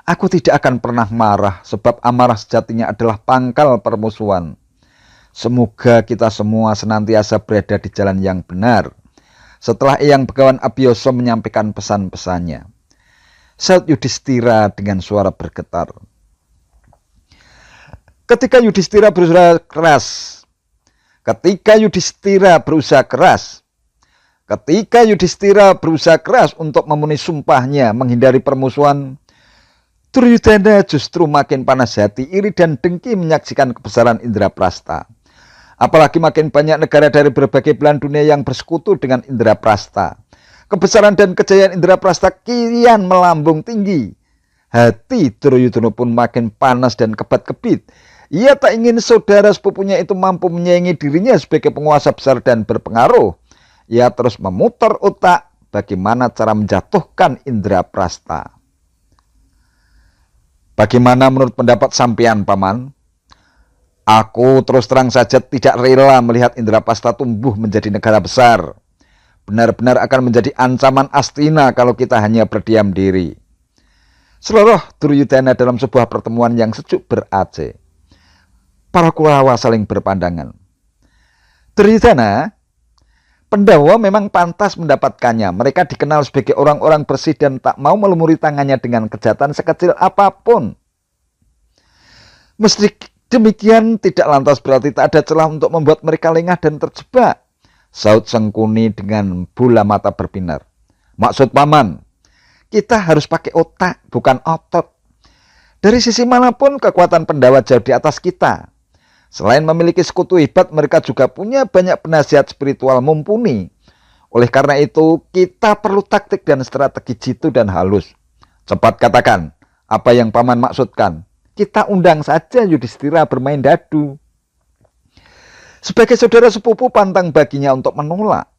S1: Aku tidak akan pernah marah, sebab amarah sejatinya adalah pangkal permusuhan. Semoga kita semua senantiasa berada di jalan yang benar. Setelah Eyang Begawan Abiyasa menyampaikan pesan-pesannya, saut Yudhistira dengan suara bergetar. Ketika Yudhistira berusaha keras untuk memenuhi sumpahnya menghindari permusuhan, Duryudana justru makin panas hati, iri dan dengki menyaksikan kebesaran Indraprastha. Apalagi makin banyak negara dari berbagai belahan dunia yang bersekutu dengan Indraprastha. Kebesaran dan kejayaan Indraprastha kian melambung tinggi. Hati Duryudana pun makin panas dan kebat-kebit. Ia tak ingin saudara sepupunya itu mampu menyaingi dirinya sebagai penguasa besar dan berpengaruh. Ia terus memutar otak bagaimana cara menjatuhkan Indraprastha. Bagaimana menurut pendapat sampean, Paman? Aku terus terang saja tidak rela melihat Indraprastha tumbuh menjadi negara besar. Benar-benar akan menjadi ancaman Astina kalau kita hanya berdiam diri. Seluruh Duryudana dalam sebuah pertemuan yang sejuk ber-AC. Para Kurawa saling berpandangan. Duryudana, Pandawa memang pantas mendapatkannya. Mereka dikenal sebagai orang-orang bersih dan tak mau melumuri tangannya dengan kejahatan sekecil apapun. Meski demikian tidak lantas berarti tak ada celah untuk membuat mereka lengah dan terjebak, saut Sengkuni dengan bola mata berbinar. Maksud Paman, kita harus pakai otak, bukan otot. Dari sisi manapun kekuatan Pandawa jauh di atas kita. Selain memiliki sekutu hebat, mereka juga punya banyak penasihat spiritual mumpuni. Oleh karena itu, kita perlu taktik dan strategi jitu dan halus. Cepat katakan, apa yang Paman maksudkan? Kita undang saja Yudhistira bermain dadu. Sebagai saudara sepupu, pantang baginya untuk menolak.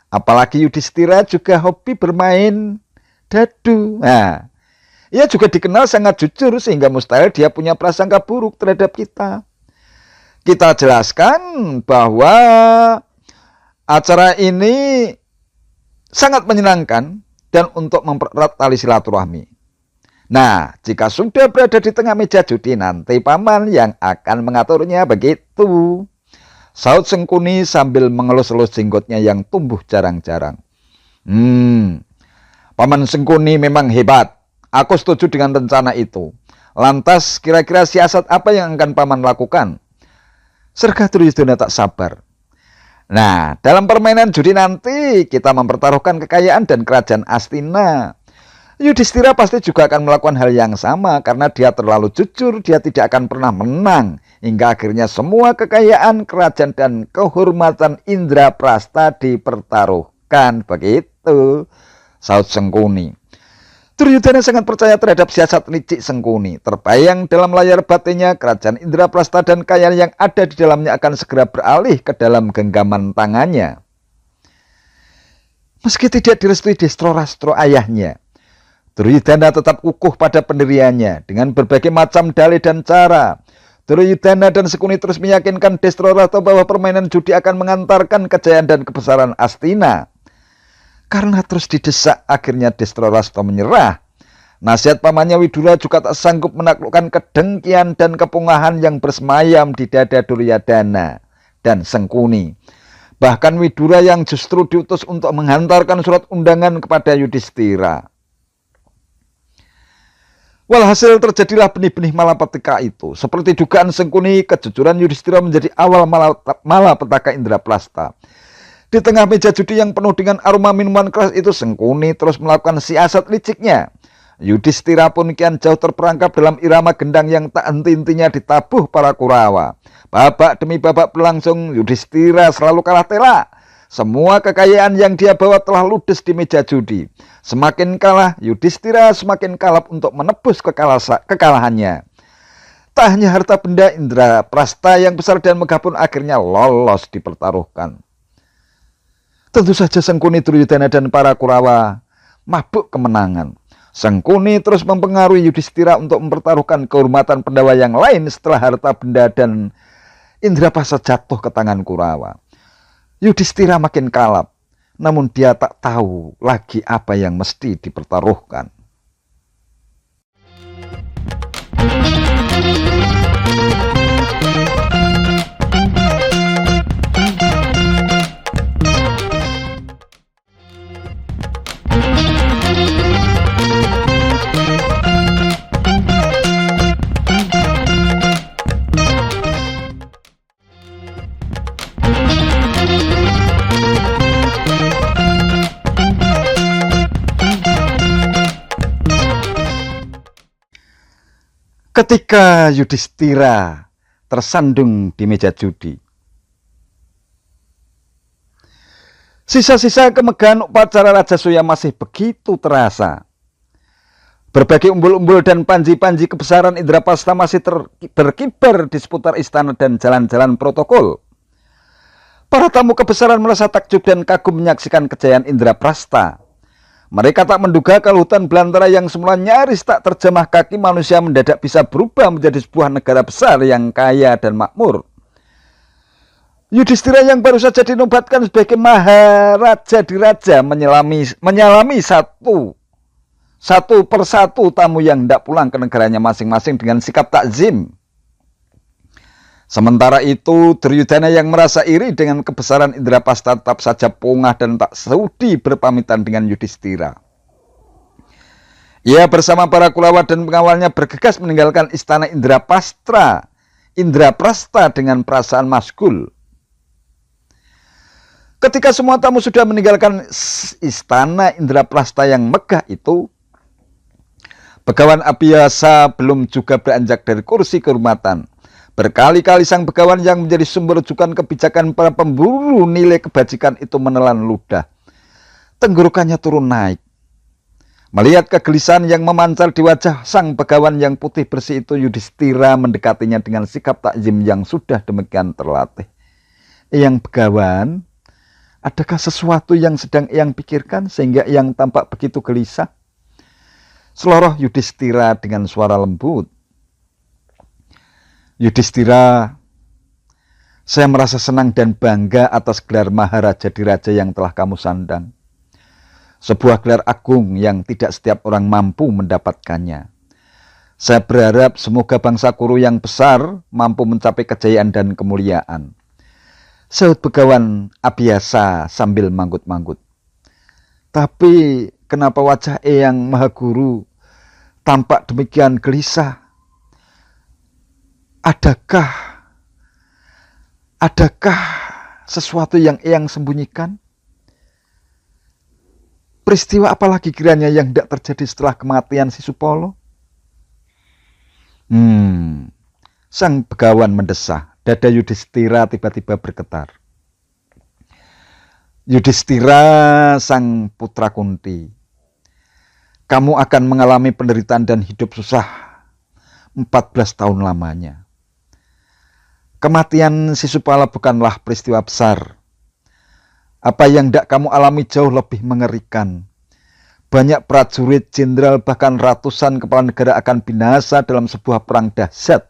S1: Apalagi Yudhistira juga hobi bermain dadu. Nah, ia juga dikenal sangat jujur sehingga mustahil dia punya prasangka buruk terhadap kita. Kita jelaskan bahwa acara ini sangat menyenangkan dan untuk mempererat tali silaturahmi. Nah, jika sudah berada di tengah meja judi, nanti Paman yang akan mengaturnya, begitu. Saut Sengkuni sambil mengelus-elus jenggotnya yang tumbuh jarang-jarang. Paman Sengkuni memang hebat. Aku setuju dengan rencana itu. Lantas kira-kira siasat apa yang akan Paman lakukan? Serga Duryudana tak sabar. Nah, dalam permainan judi nanti kita mempertaruhkan kekayaan dan kerajaan Astina. Yudhistira pasti juga akan melakukan hal yang sama karena dia terlalu jujur, dia tidak akan pernah menang. Hingga akhirnya semua kekayaan, kerajaan dan kehormatan Indraprastha dipertaruhkan. Begitu, saut Sengkuni. Duryudana sangat percaya terhadap siasat licik Sengkuni. Terbayang dalam layar batinnya kerajaan Indraprastha dan kekayaan yang ada di dalamnya akan segera beralih ke dalam genggaman tangannya. Meski tidak direstui Destrorastro ayahnya, Duryudana tetap kukuh pada pendiriannya dengan berbagai macam dalih dan cara. Duryudana dan Sengkuni terus meyakinkan Destrorastro bahwa permainan judi akan mengantarkan kejayaan dan kebesaran Astina. Karena terus didesak, akhirnya Destrorastro menyerah. Nasihat pamannya Widura juga tak sanggup menaklukkan kedengkian dan kepungahan yang bersemayam di dada Duryudana dan Sengkuni. Bahkan Widura yang justru diutus untuk menghantarkan surat undangan kepada Yudhistira. Walhasil terjadilah benih-benih malapetaka itu. Seperti dugaan Sengkuni, kejujuran Yudhistira menjadi awal malapetaka Indraprastha. Di tengah meja judi yang penuh dengan aroma minuman keras itu, Sengkuni terus melakukan siasat liciknya. Yudhistira pun kian jauh terperangkap dalam irama gendang yang tak henti-hentinya ditabuh para Kurawa. Babak demi babak berlangsung, Yudhistira selalu kalah telak. Semua kekayaan yang dia bawa telah ludes di meja judi. Semakin kalah, Yudhistira semakin kalap untuk menebus kekalahannya. Tak hanya harta benda, Indraprastha yang besar dan megah pun akhirnya lolos dipertaruhkan. Tentu saja Sengkuni, Duryudana dan para Kurawa mabuk kemenangan. Sangkuni terus mempengaruhi Yudhistira untuk mempertaruhkan kehormatan Pandawa yang lain setelah harta benda dan Indraprastha jatuh ke tangan Kurawa. Yudhistira makin kalap, namun dia tak tahu lagi apa yang mesti dipertaruhkan. Ketika Yudhistira tersandung di meja judi, sisa-sisa kemegahan upacara Rajasuya masih begitu terasa. Berbagai umbul-umbul dan panji-panji kebesaran Indraprastha masih berkibar di seputar istana dan jalan-jalan protokol. Para tamu kebesaran merasa takjub dan kagum menyaksikan kejayaan Indraprastha. Mereka tak menduga kalau hutan belantara yang semula nyaris tak terjamah kaki manusia mendadak bisa berubah menjadi sebuah negara besar yang kaya dan makmur. Yudhistira yang baru saja dinobatkan sebagai Maharaja Diraja menyalami satu persatu tamu yang hendak pulang ke negaranya masing-masing dengan sikap takzim. Sementara itu, Duryudana yang merasa iri dengan kebesaran Indraprastha tetap saja pongah dan tak sudi berpamitan dengan Yudhistira. Ia bersama para Kurawa dan pengawalnya bergegas meninggalkan istana Indraprastha dengan perasaan masgul. Ketika semua tamu sudah meninggalkan istana Indraprastha yang megah itu, Begawan Abhiyasa belum juga beranjak dari kursi kehormatan. Berkali-kali sang begawan yang menjadi sumber rujukan kebijakan para pemburu nilai kebajikan itu menelan ludah. Tenggorokannya turun naik. Melihat kegelisahan yang memancar di wajah sang begawan yang putih bersih itu, Yudhistira mendekatinya dengan sikap takzim yang sudah demikian terlatih. Eyang Begawan, adakah sesuatu yang sedang Eyang pikirkan sehingga Eyang tampak begitu gelisah? Seloroh Yudhistira dengan suara lembut. Yudhistira, saya merasa senang dan bangga atas gelar Maharaja Diraja yang telah kamu sandang. Sebuah gelar agung yang tidak setiap orang mampu mendapatkannya. Saya berharap semoga bangsa Kuru yang besar mampu mencapai kejayaan dan kemuliaan. Sahut Begawan Abhiyasa sambil manggut-manggut. Tapi kenapa wajah Eyang Mahaguru tampak demikian gelisah? Adakah sesuatu yang Eyang sembunyikan? Peristiwa apalagi kiranya yang tidak terjadi setelah kematian Sisupala? Sang begawan mendesah. Dada Yudhistira tiba-tiba bergetar. Yudhistira, sang putra Kunti, kamu akan mengalami penderitaan dan hidup susah 14 tahun lamanya. Kematian Sisupala bukanlah peristiwa besar. Apa yang tidak kamu alami jauh lebih mengerikan. Banyak prajurit, jenderal, bahkan ratusan kepala negara akan binasa dalam sebuah perang dahsyat.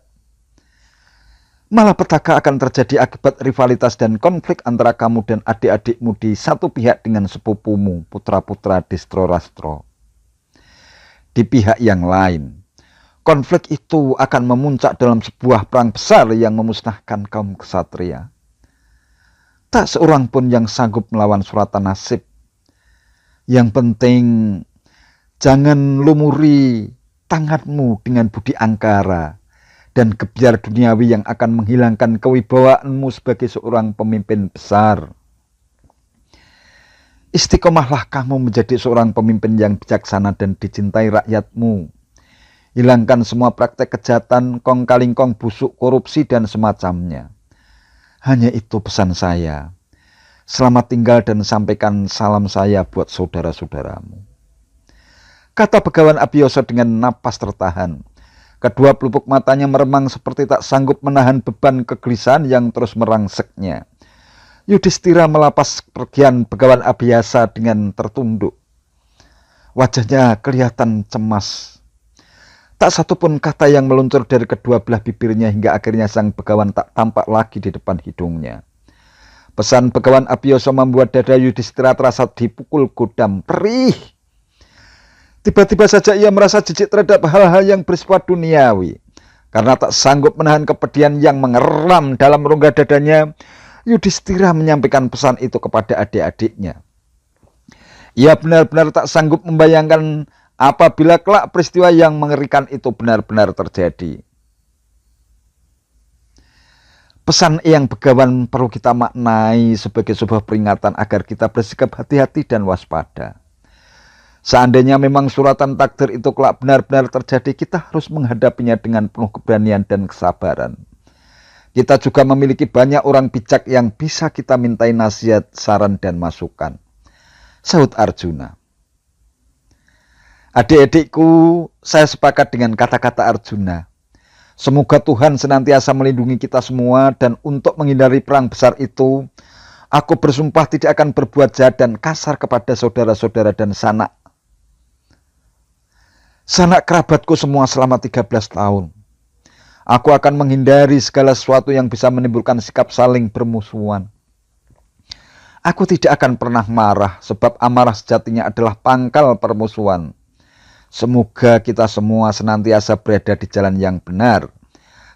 S1: Malapetaka akan terjadi akibat rivalitas dan konflik antara kamu dan adik-adikmu di satu pihak dengan sepupumu, putra-putra Distroratro. Di pihak yang lain, konflik itu akan memuncak dalam sebuah perang besar yang memusnahkan kaum ksatria. Tak seorang pun yang sanggup melawan suratan nasib. Yang penting, jangan lumuri tanganmu dengan budi angkara dan gebyar duniawi yang akan menghilangkan kewibawaanmu sebagai seorang pemimpin besar. Istiqomahlah kamu menjadi seorang pemimpin yang bijaksana dan dicintai rakyatmu. Hilangkan semua praktek kejahatan, kong kaling kong busuk, korupsi, dan semacamnya. Hanya itu pesan saya. Selamat tinggal dan sampaikan salam saya buat saudara-saudaramu. Kata Begawan Abhiyasa dengan napas tertahan. Kedua pelupuk matanya meremang seperti tak sanggup menahan beban kegelisahan yang terus merangseknya. Yudhistira melapas kepergian Begawan Abhiyasa dengan tertunduk. Wajahnya kelihatan cemas. Tak satu pun kata yang meluncur dari kedua belah bibirnya hingga akhirnya sang begawan tak tampak lagi di depan hidungnya. Pesan Begawan Abiyasa membuat dada Yudhistira terasa dipukul godam perih. Tiba-tiba saja ia merasa jijik terhadap hal-hal yang bersifat duniawi. Karena tak sanggup menahan kepedihan yang mengeram dalam rongga dadanya, Yudhistira menyampaikan pesan itu kepada adik-adiknya. Ia benar-benar tak sanggup membayangkan apabila kelak peristiwa yang mengerikan itu benar-benar terjadi. Pesan Eyang Begawan perlu kita maknai sebagai sebuah peringatan agar kita bersikap hati-hati dan waspada. Seandainya memang suratan takdir itu kelak benar-benar terjadi, kita harus menghadapinya dengan penuh keberanian dan kesabaran. Kita juga memiliki banyak orang bijak yang bisa kita mintai nasihat, saran, dan masukan. Sahut Arjuna. Adik-adikku, saya sepakat dengan kata-kata Arjuna. Semoga Tuhan senantiasa melindungi kita semua, dan untuk menghindari perang besar itu, aku bersumpah tidak akan berbuat jahat dan kasar kepada saudara-saudara dan sanak kerabatku semua selama 13 tahun. Aku akan menghindari segala sesuatu yang bisa menimbulkan sikap saling bermusuhan. Aku tidak akan pernah marah, sebab amarah sejatinya adalah pangkal permusuhan. Semoga kita semua senantiasa berada di jalan yang benar.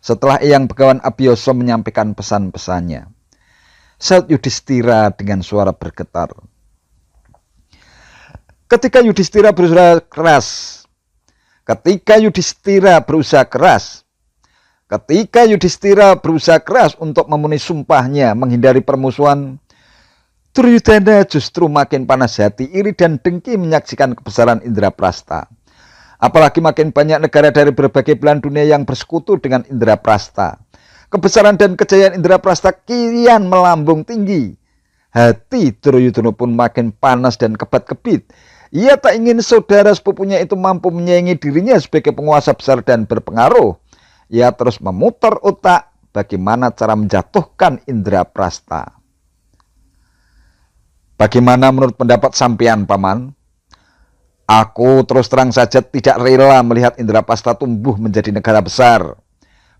S1: Setelah Eyang Begawan Abiyasa menyampaikan pesan-pesannya, sahut Yudhistira dengan suara bergetar. Ketika Yudhistira berusaha keras untuk memenuhi sumpahnya menghindari permusuhan, Duryudana justru makin panas hati, iri dan dengki menyaksikan kebesaran Indraprastha. Apalagi makin banyak negara dari berbagai belahan dunia yang bersekutu dengan Indraprastha. Kebesaran dan kejayaan Indraprastha kian melambung tinggi. Hati Duryudana pun makin panas dan kebat-kebit. Ia tak ingin saudara sepupunya itu mampu menyaingi dirinya sebagai penguasa besar dan berpengaruh. Ia terus memutar otak bagaimana cara menjatuhkan Indraprastha. Bagaimana menurut pendapat sampean, Paman? Aku terus terang saja tidak rela melihat Indraprastha tumbuh menjadi negara besar.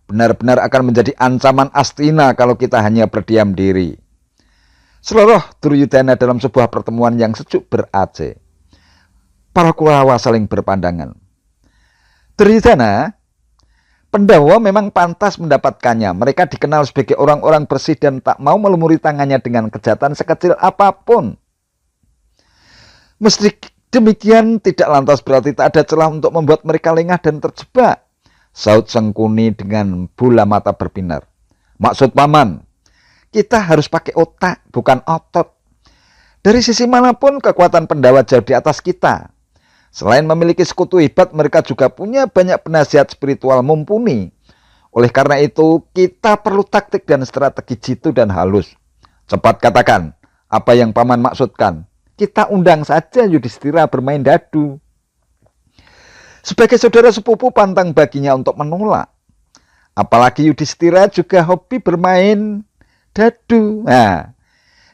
S1: Benar-benar akan menjadi ancaman Astina kalau kita hanya berdiam diri. Seluruh Duryudana dalam sebuah pertemuan yang sejuk ber-AC. Para Kurawa saling berpandangan. Duryudana, Pandhawa memang pantas mendapatkannya. Mereka dikenal sebagai orang-orang bersih dan tak mau melumuri tangannya dengan kejahatan sekecil apapun. Meski demikian, tidak lantas berarti tak ada celah untuk membuat mereka lengah dan terjebak, sahut Sengkuni dengan bola mata berbinar. Maksud Paman, kita harus pakai otak, bukan otot. Dari sisi manapun, kekuatan Pandhawa jauh di atas kita. Selain memiliki sekutu hebat, mereka juga punya banyak penasihat spiritual mumpuni. Oleh karena itu, kita perlu taktik dan strategi jitu dan halus. Cepat katakan, apa yang Paman maksudkan? Kita undang saja Yudhistira bermain dadu. Sebagai saudara sepupu, pantang baginya untuk menolak. Apalagi Yudhistira juga hobi bermain dadu. Nah,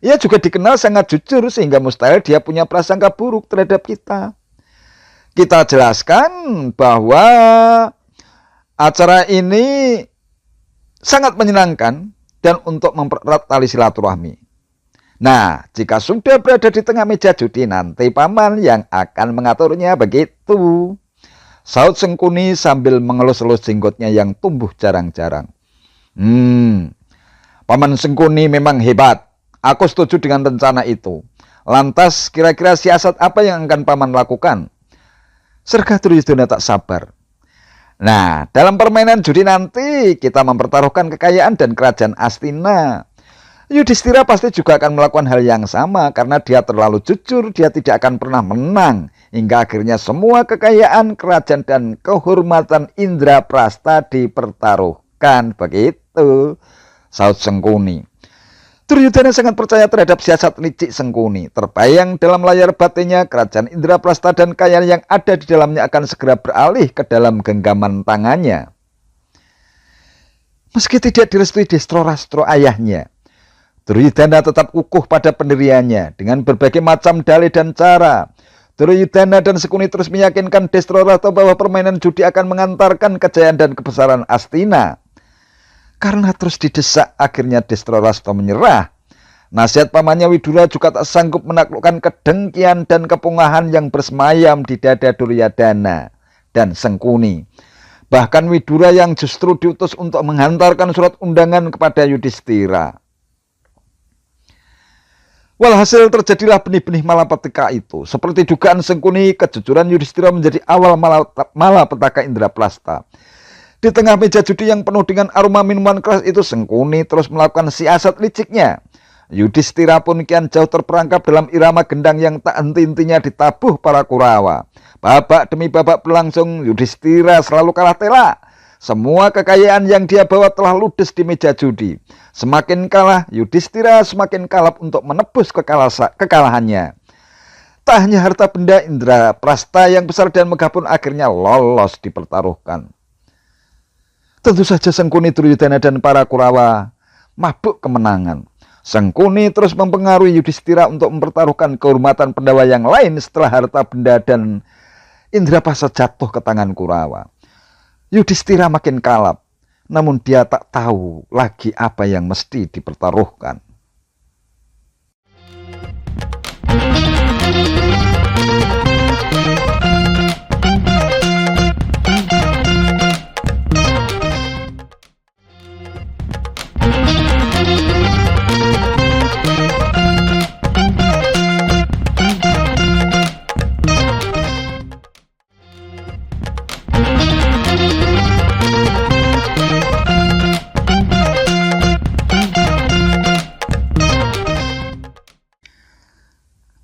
S1: ia juga dikenal sangat jujur sehingga mustahil dia punya prasangka buruk terhadap kita. Kita jelaskan bahwa acara ini sangat menyenangkan dan untuk mempererat tali silaturahmi. Nah, jika sudah berada di tengah meja judi, nanti Paman yang akan mengaturnya, begitu. Sahut Sengkuni sambil mengelus-elus jenggotnya yang tumbuh jarang-jarang. Paman Sengkuni memang hebat. Aku setuju dengan rencana itu. Lantas kira-kira siasat apa yang akan Paman lakukan? Serga Duryudana tak sabar. Nah, dalam permainan judi nanti kita mempertaruhkan kekayaan dan kerajaan Astina. Yudhistira pasti juga akan melakukan hal yang sama karena dia terlalu jujur, dia tidak akan pernah menang. Hingga akhirnya semua kekayaan, kerajaan, dan kehormatan Indraprastha dipertaruhkan. Begitu, sahut Sengkuni. Duryudana sangat percaya terhadap siasat licik Sengkuni. Terbayang dalam layar batinnya, kerajaan Indraprastha dan kekayaan yang ada di dalamnya akan segera beralih ke dalam genggaman tangannya. Meski tidak direstui Destrorastro ayahnya, Duryudana tetap kukuh pada pendiriannya. Dengan berbagai macam dalih dan cara, Duryudana dan Sekuni terus meyakinkan Destrorata bahwa permainan judi akan mengantarkan kejayaan dan kebesaran Astina. Karena terus didesak, akhirnya Destrorata menyerah. Nasihat pamannya Widura juga tak sanggup menaklukkan kedengkian dan kepungahan yang bersemayam di dada Duryudana dan Sengkuni. Bahkan Widura yang justru diutus untuk menghantarkan surat undangan kepada Yudhistira. Walhasil terjadilah benih-benih malapetaka itu. Seperti dugaan Sengkuni, kejujuran Yudhistira menjadi awal malapetaka Indraprasta. Di tengah meja judi yang penuh dengan aroma minuman keras itu, Sengkuni terus melakukan siasat liciknya. Yudhistira pun kian jauh terperangkap dalam irama gendang yang tak henti-hentinya ditabuh para Kurawa. Babak demi babak berlangsung, Yudhistira selalu kalah telak. Semua kekayaan yang dia bawa telah ludes di meja judi. Semakin kalah, Yudhistira semakin kalap untuk menebus kekalahannya. Tak hanya harta benda, Indraprasta yang besar dan megah pun akhirnya lolos dipertaruhkan. Tentu saja Sengkuni, Duryudana dan para Kurawa mabuk kemenangan. Sengkuni terus mempengaruhi Yudhistira untuk mempertaruhkan kehormatan Pandawa yang lain setelah harta benda dan Indraprasta jatuh ke tangan Kurawa. Yudhistira makin kalap, namun dia tak tahu lagi apa yang mesti dipertaruhkan.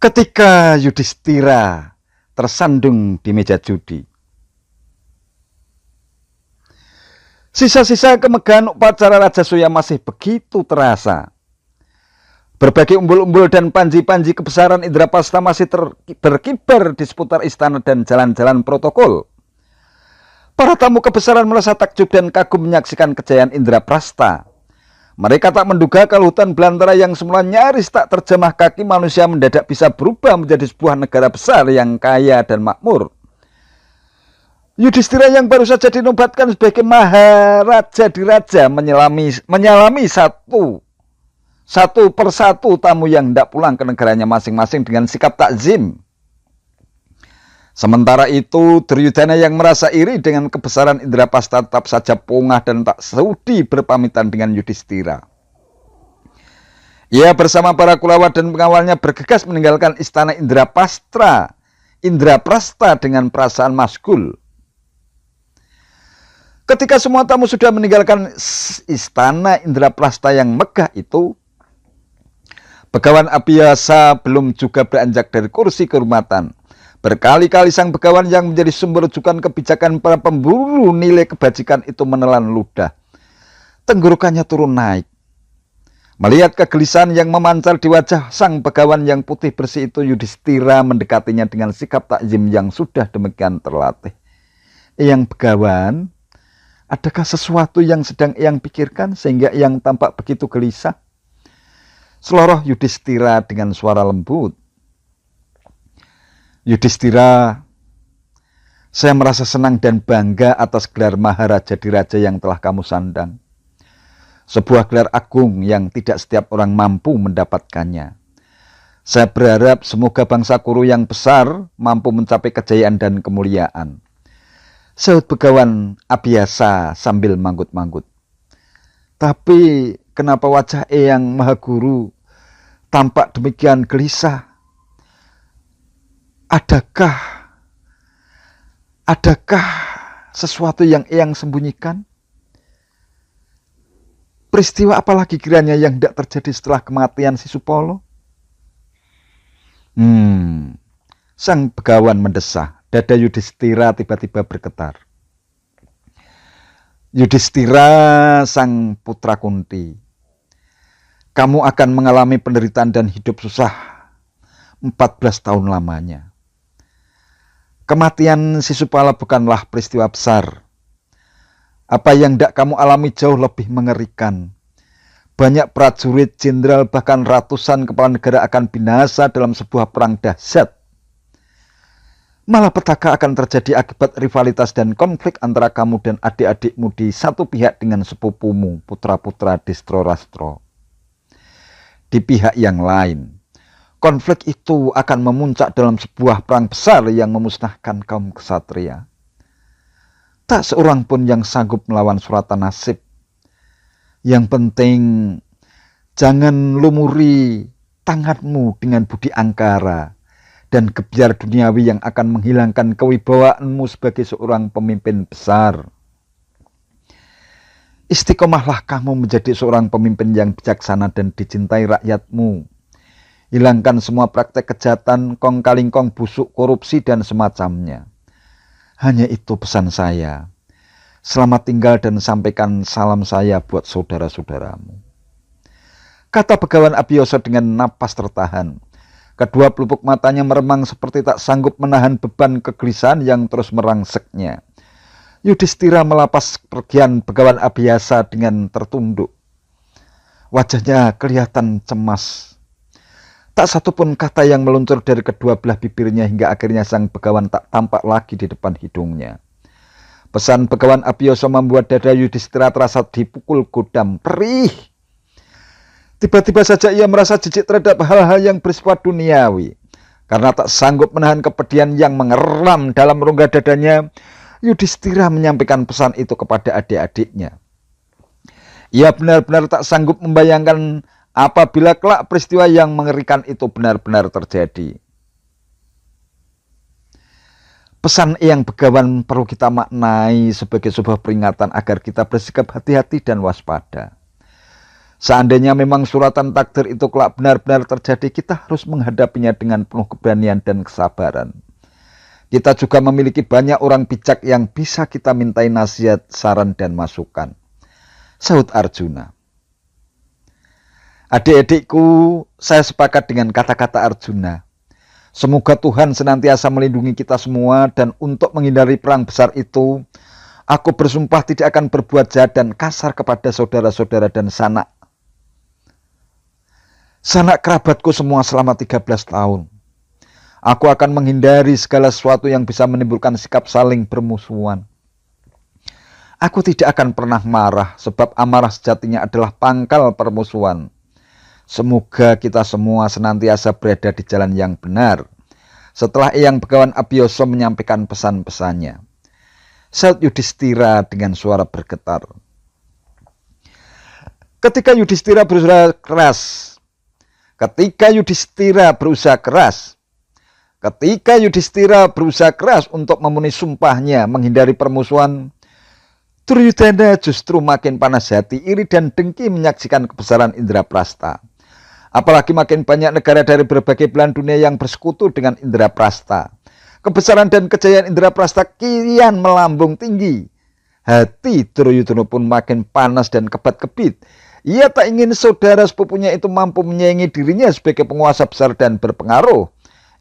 S1: Ketika Yudhistira tersandung di meja judi, sisa-sisa kemegahan upacara Rajasuya masih begitu terasa. Berbagai umbul-umbul dan panji-panji kebesaran Indraprasta masih berkibar di seputar istana dan jalan-jalan protokol. Para tamu kebesaran merasa takjub dan kagum menyaksikan kejayaan Indraprasta. Mereka tak menduga kalau hutan belantara yang semula nyaris tak terjamah kaki manusia mendadak bisa berubah menjadi sebuah negara besar yang kaya dan makmur. Yudhistira yang baru saja dinobatkan sebagai Maharaja Diraja menyalami satu persatu tamu yang hendak pulang ke negaranya masing-masing dengan sikap takzim. Sementara itu, Duryudana yang merasa iri dengan kebesaran Indraprasta tetap saja pongah dan tak sudi berpamitan dengan Yudhistira. Ia bersama para Kurawa dan pengawalnya bergegas meninggalkan istana Indraprasta dengan perasaan masgul. Ketika semua tamu sudah meninggalkan istana Indraprasta yang megah itu, Begawan Abhiyasa belum juga beranjak dari kursi kehormatan. Berkali-kali sang begawan yang menjadi sumber rujukan kebijakan para pemburu nilai kebajikan itu menelan ludah. Tenggorokannya turun naik. Melihat kegelisahan yang memancar di wajah sang begawan yang putih bersih itu, Yudhistira mendekatinya dengan sikap takzim yang sudah demikian terlatih. Eyang Begawan, adakah sesuatu yang sedang Eyang pikirkan sehingga Eyang tampak begitu gelisah? Seloroh Yudhistira dengan suara lembut. Yudhistira, saya merasa senang dan bangga atas gelar Maharaja Diraja yang telah kamu sandang. Sebuah gelar agung yang tidak setiap orang mampu mendapatkannya. Saya berharap semoga bangsa Kuru yang besar mampu mencapai kejayaan dan kemuliaan. Sahut Begawan Abhiyasa sambil manggut-manggut. Tapi kenapa wajah Eyang Mahaguru tampak demikian gelisah? Adakah sesuatu yang Eyang sembunyikan? Peristiwa apalagi kiranya yang tidak terjadi setelah kematian Sisupolo? Sang Begawan mendesah. Dada Yudhistira tiba-tiba bergetar. Yudhistira, sang putra Kunti, kamu akan mengalami penderitaan dan hidup susah 14 tahun lamanya. Kematian Sisupala bukanlah peristiwa besar. Apa yang tidak kamu alami jauh lebih mengerikan. Banyak prajurit, jenderal, bahkan ratusan kepala negara akan binasa dalam sebuah perang dahsyat. Malapetaka akan terjadi akibat rivalitas dan konflik antara kamu dan adik-adikmu di satu pihak dengan sepupumu, putra-putra Distro-Rastro. Di pihak yang lain, konflik itu akan memuncak dalam sebuah perang besar yang memusnahkan kaum ksatria. Tak seorang pun yang sanggup melawan suratan nasib. Yang penting, jangan lumuri tanganmu dengan budi angkara dan gebyar duniawi yang akan menghilangkan kewibawaanmu sebagai seorang pemimpin besar. Istiqomahlah kamu menjadi seorang pemimpin yang bijaksana dan dicintai rakyatmu. Hilangkan semua praktek kejahatan, kong kaling kong busuk, korupsi, dan semacamnya. Hanya itu pesan saya. Selamat tinggal dan sampaikan salam saya buat saudara-saudaramu. Kata Begawan Abiyasa dengan napas tertahan. Kedua pelupuk matanya meremang seperti tak sanggup menahan beban kegelisahan yang terus merangseknya. Yudhistira melapas pergian Begawan Abiyasa dengan tertunduk. Wajahnya kelihatan cemas. Tak satupun kata yang meluncur dari kedua belah bibirnya hingga akhirnya sang Begawan tak tampak lagi di depan hidungnya. Pesan Begawan Abiyasa membuat dada Yudhistira terasa dipukul godam perih. Tiba-tiba saja ia merasa jijik terhadap hal-hal yang bersifat duniawi. Karena tak sanggup menahan kepedihan yang mengeram dalam rongga dadanya, Yudhistira menyampaikan pesan itu kepada adik-adiknya. Ia benar-benar tak sanggup membayangkan apabila kelak peristiwa yang mengerikan itu benar-benar terjadi. Pesan Eyang Begawan perlu kita maknai sebagai sebuah peringatan agar kita bersikap hati-hati dan waspada. Seandainya memang suratan takdir itu kelak benar-benar terjadi, kita harus menghadapinya dengan penuh keberanian dan kesabaran. Kita juga memiliki banyak orang bijak yang bisa kita mintai nasihat, saran, dan masukan. Sahut Arjuna. Adik-adikku, saya sepakat dengan kata-kata Arjuna. Semoga Tuhan senantiasa melindungi kita semua dan untuk menghindari perang besar itu, aku bersumpah tidak akan berbuat jahat dan kasar kepada saudara-saudara dan sanak kerabatku semua selama 13 tahun. Aku akan menghindari segala sesuatu yang bisa menimbulkan sikap saling bermusuhan. Aku tidak akan pernah marah, sebab amarah sejatinya adalah pangkal permusuhan. Semoga kita semua senantiasa berada di jalan yang benar. Setelah Eyang Begawan Abiyasa menyampaikan pesan-pesannya, sahut Yudhistira dengan suara bergetar. Ketika Yudhistira berusaha keras untuk memenuhi sumpahnya menghindari permusuhan, Duryudana justru makin panas hati, iri dan dengki menyaksikan kebesaran Indraprastha. Apalagi makin banyak negara dari berbagai belahan dunia yang bersekutu dengan Indraprastha. Kebesaran dan kejayaan Indraprastha kian melambung tinggi. Hati Duryudana pun makin panas dan kebat-kebit. Ia tak ingin saudara sepupunya itu mampu menyaingi dirinya sebagai penguasa besar dan berpengaruh.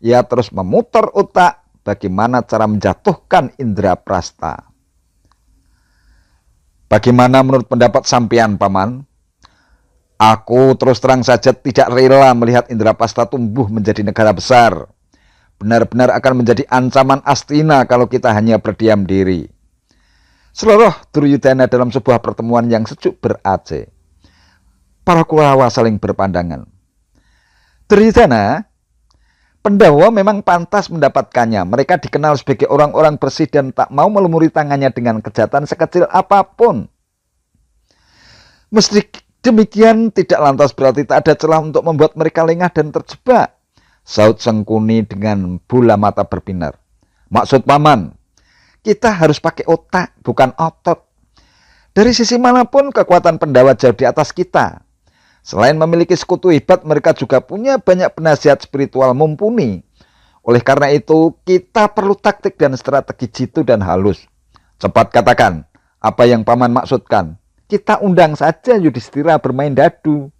S1: Ia terus memutar otak bagaimana cara menjatuhkan Indraprastha. Bagaimana menurut pendapat sampean, Paman? Aku terus terang saja tidak rela melihat Indraprastha tumbuh menjadi negara besar. Benar-benar akan menjadi ancaman Astina kalau kita hanya berdiam diri. Seluruh Duryudana dalam sebuah pertemuan yang sejuk ber-AC. Para Kurawa saling berpandangan. Duryudana, Pandawa memang pantas mendapatkannya. Mereka dikenal sebagai orang-orang bersih dan tak mau melumuri tangannya dengan kejahatan sekecil apapun. Meski demikian, tidak lantas berarti tak ada celah untuk membuat mereka lengah dan terjebak. Sahut Sengkuni dengan bola mata berbinar. Maksud Paman, kita harus pakai otak, bukan otot. Dari sisi manapun, kekuatan Pandawa jauh di atas kita. Selain memiliki sekutu hebat, mereka juga punya banyak penasihat spiritual mumpuni. Oleh karena itu, kita perlu taktik dan strategi jitu dan halus. Cepat katakan, apa yang Paman maksudkan? Kita undang saja Yudhistira bermain dadu.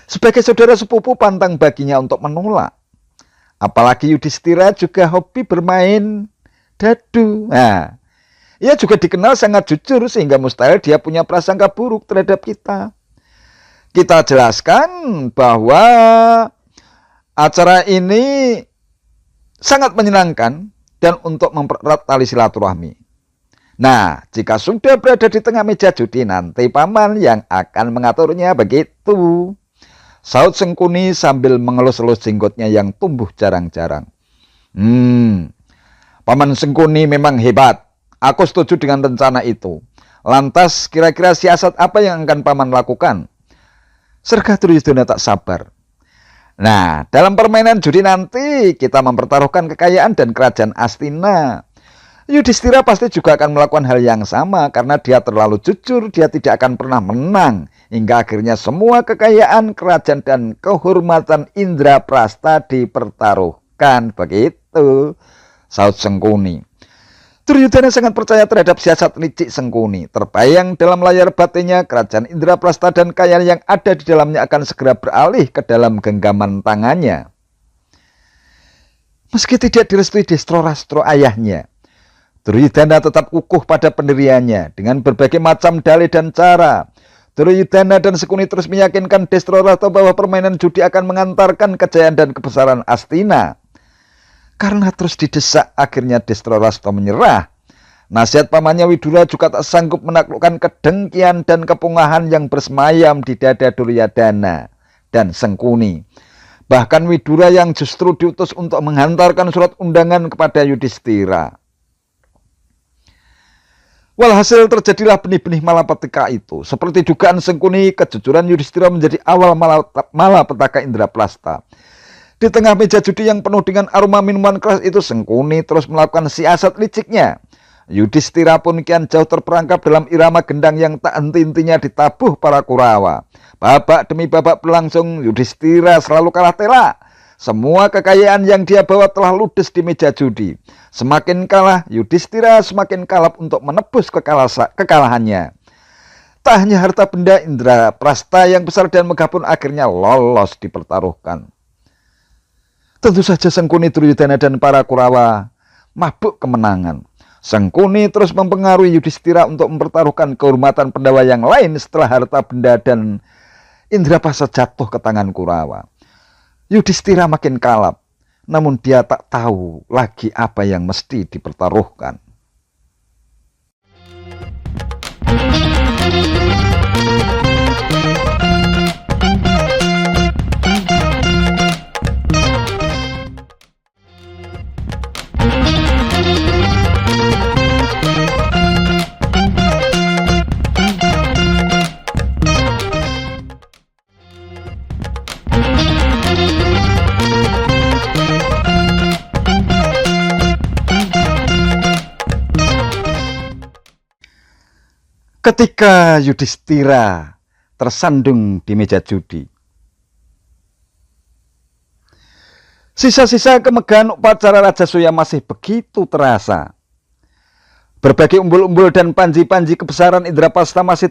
S1: Sebagai saudara sepupu, pantang baginya untuk menolak. Apalagi Yudhistira juga hobi bermain dadu. Nah, ia juga dikenal sangat jujur sehingga mustahil dia punya prasangka buruk terhadap kita. Kita jelaskan bahwa acara ini sangat menyenangkan dan untuk mempererat tali silaturahmi. Nah, jika sudah berada di tengah meja judi, nanti paman yang akan mengaturnya, begitu. Saud Sengkuni sambil mengelus-elus jenggotnya yang tumbuh jarang-jarang. Paman Sengkuni memang hebat. Aku setuju dengan rencana itu. Lantas, kira-kira siasat apa yang akan paman lakukan? Serga Duryudana tak sabar. Nah, dalam permainan judi nanti kita mempertaruhkan kekayaan dan kerajaan Astina. Yudhistira pasti juga akan melakukan hal yang sama karena dia terlalu jujur, dia tidak akan pernah menang. Hingga akhirnya semua kekayaan, kerajaan, dan kehormatan Indraprastha dipertaruhkan. Begitu, Saud Sengkuni. Duryudana sangat percaya terhadap siasat licik Sengkuni. Terbayang dalam layar batinnya, kerajaan Indraprastha dan kekayaan yang ada di dalamnya akan segera beralih ke dalam genggaman tangannya. Meski tidak direstui Destrorastro ayahnya, Duryudana tetap kukuh pada pendiriannya dengan berbagai macam dalih dan cara. Duryudana dan Sengkuni terus meyakinkan Destrorastro bahwa permainan judi akan mengantarkan kejayaan dan kebesaran Astina. Karena terus didesak, akhirnya Destrorastro menyerah. Nasihat pamannya Widura juga tak sanggup menaklukkan kedengkian dan kepungahan yang bersemayam di dada Duryudana dan Sengkuni. Bahkan Widura yang justru diutus untuk menghantarkan surat undangan kepada Yudhistira. Walhasil terjadilah benih-benih malapetaka itu. Seperti dugaan Sengkuni, kejujuran Yudhistira menjadi awal malapetaka Indraprastha. Di tengah meja judi yang penuh dengan aroma minuman keras itu, Sengkuni terus melakukan siasat liciknya. Yudhistira pun kian jauh terperangkap dalam irama gendang yang tak henti-hentinya ditabuh para Kurawa. Babak demi babak berlangsung, Yudhistira selalu kalah telak. Semua kekayaan yang dia bawa telah ludes di meja judi. Semakin kalah, Yudhistira semakin kalap untuk menebus kekalahannya. Tak hanya harta benda, Indraprastha yang besar dan megah pun akhirnya lolos dipertaruhkan. Tentu saja Sengkuni, Duryudana, dan para Kurawa mabuk kemenangan. Sengkuni terus mempengaruhi Yudhistira untuk mempertaruhkan kehormatan Pandawa yang lain setelah harta benda dan Indraprastha jatuh ke tangan Kurawa. Yudhistira makin kalap, namun dia tak tahu lagi apa yang mesti dipertaruhkan. Ketika Yudhistira tersandung di meja judi, sisa-sisa kemegahan upacara Rajasuya masih begitu terasa. Berbagai umbul-umbul dan panji-panji kebesaran Indraprastha masih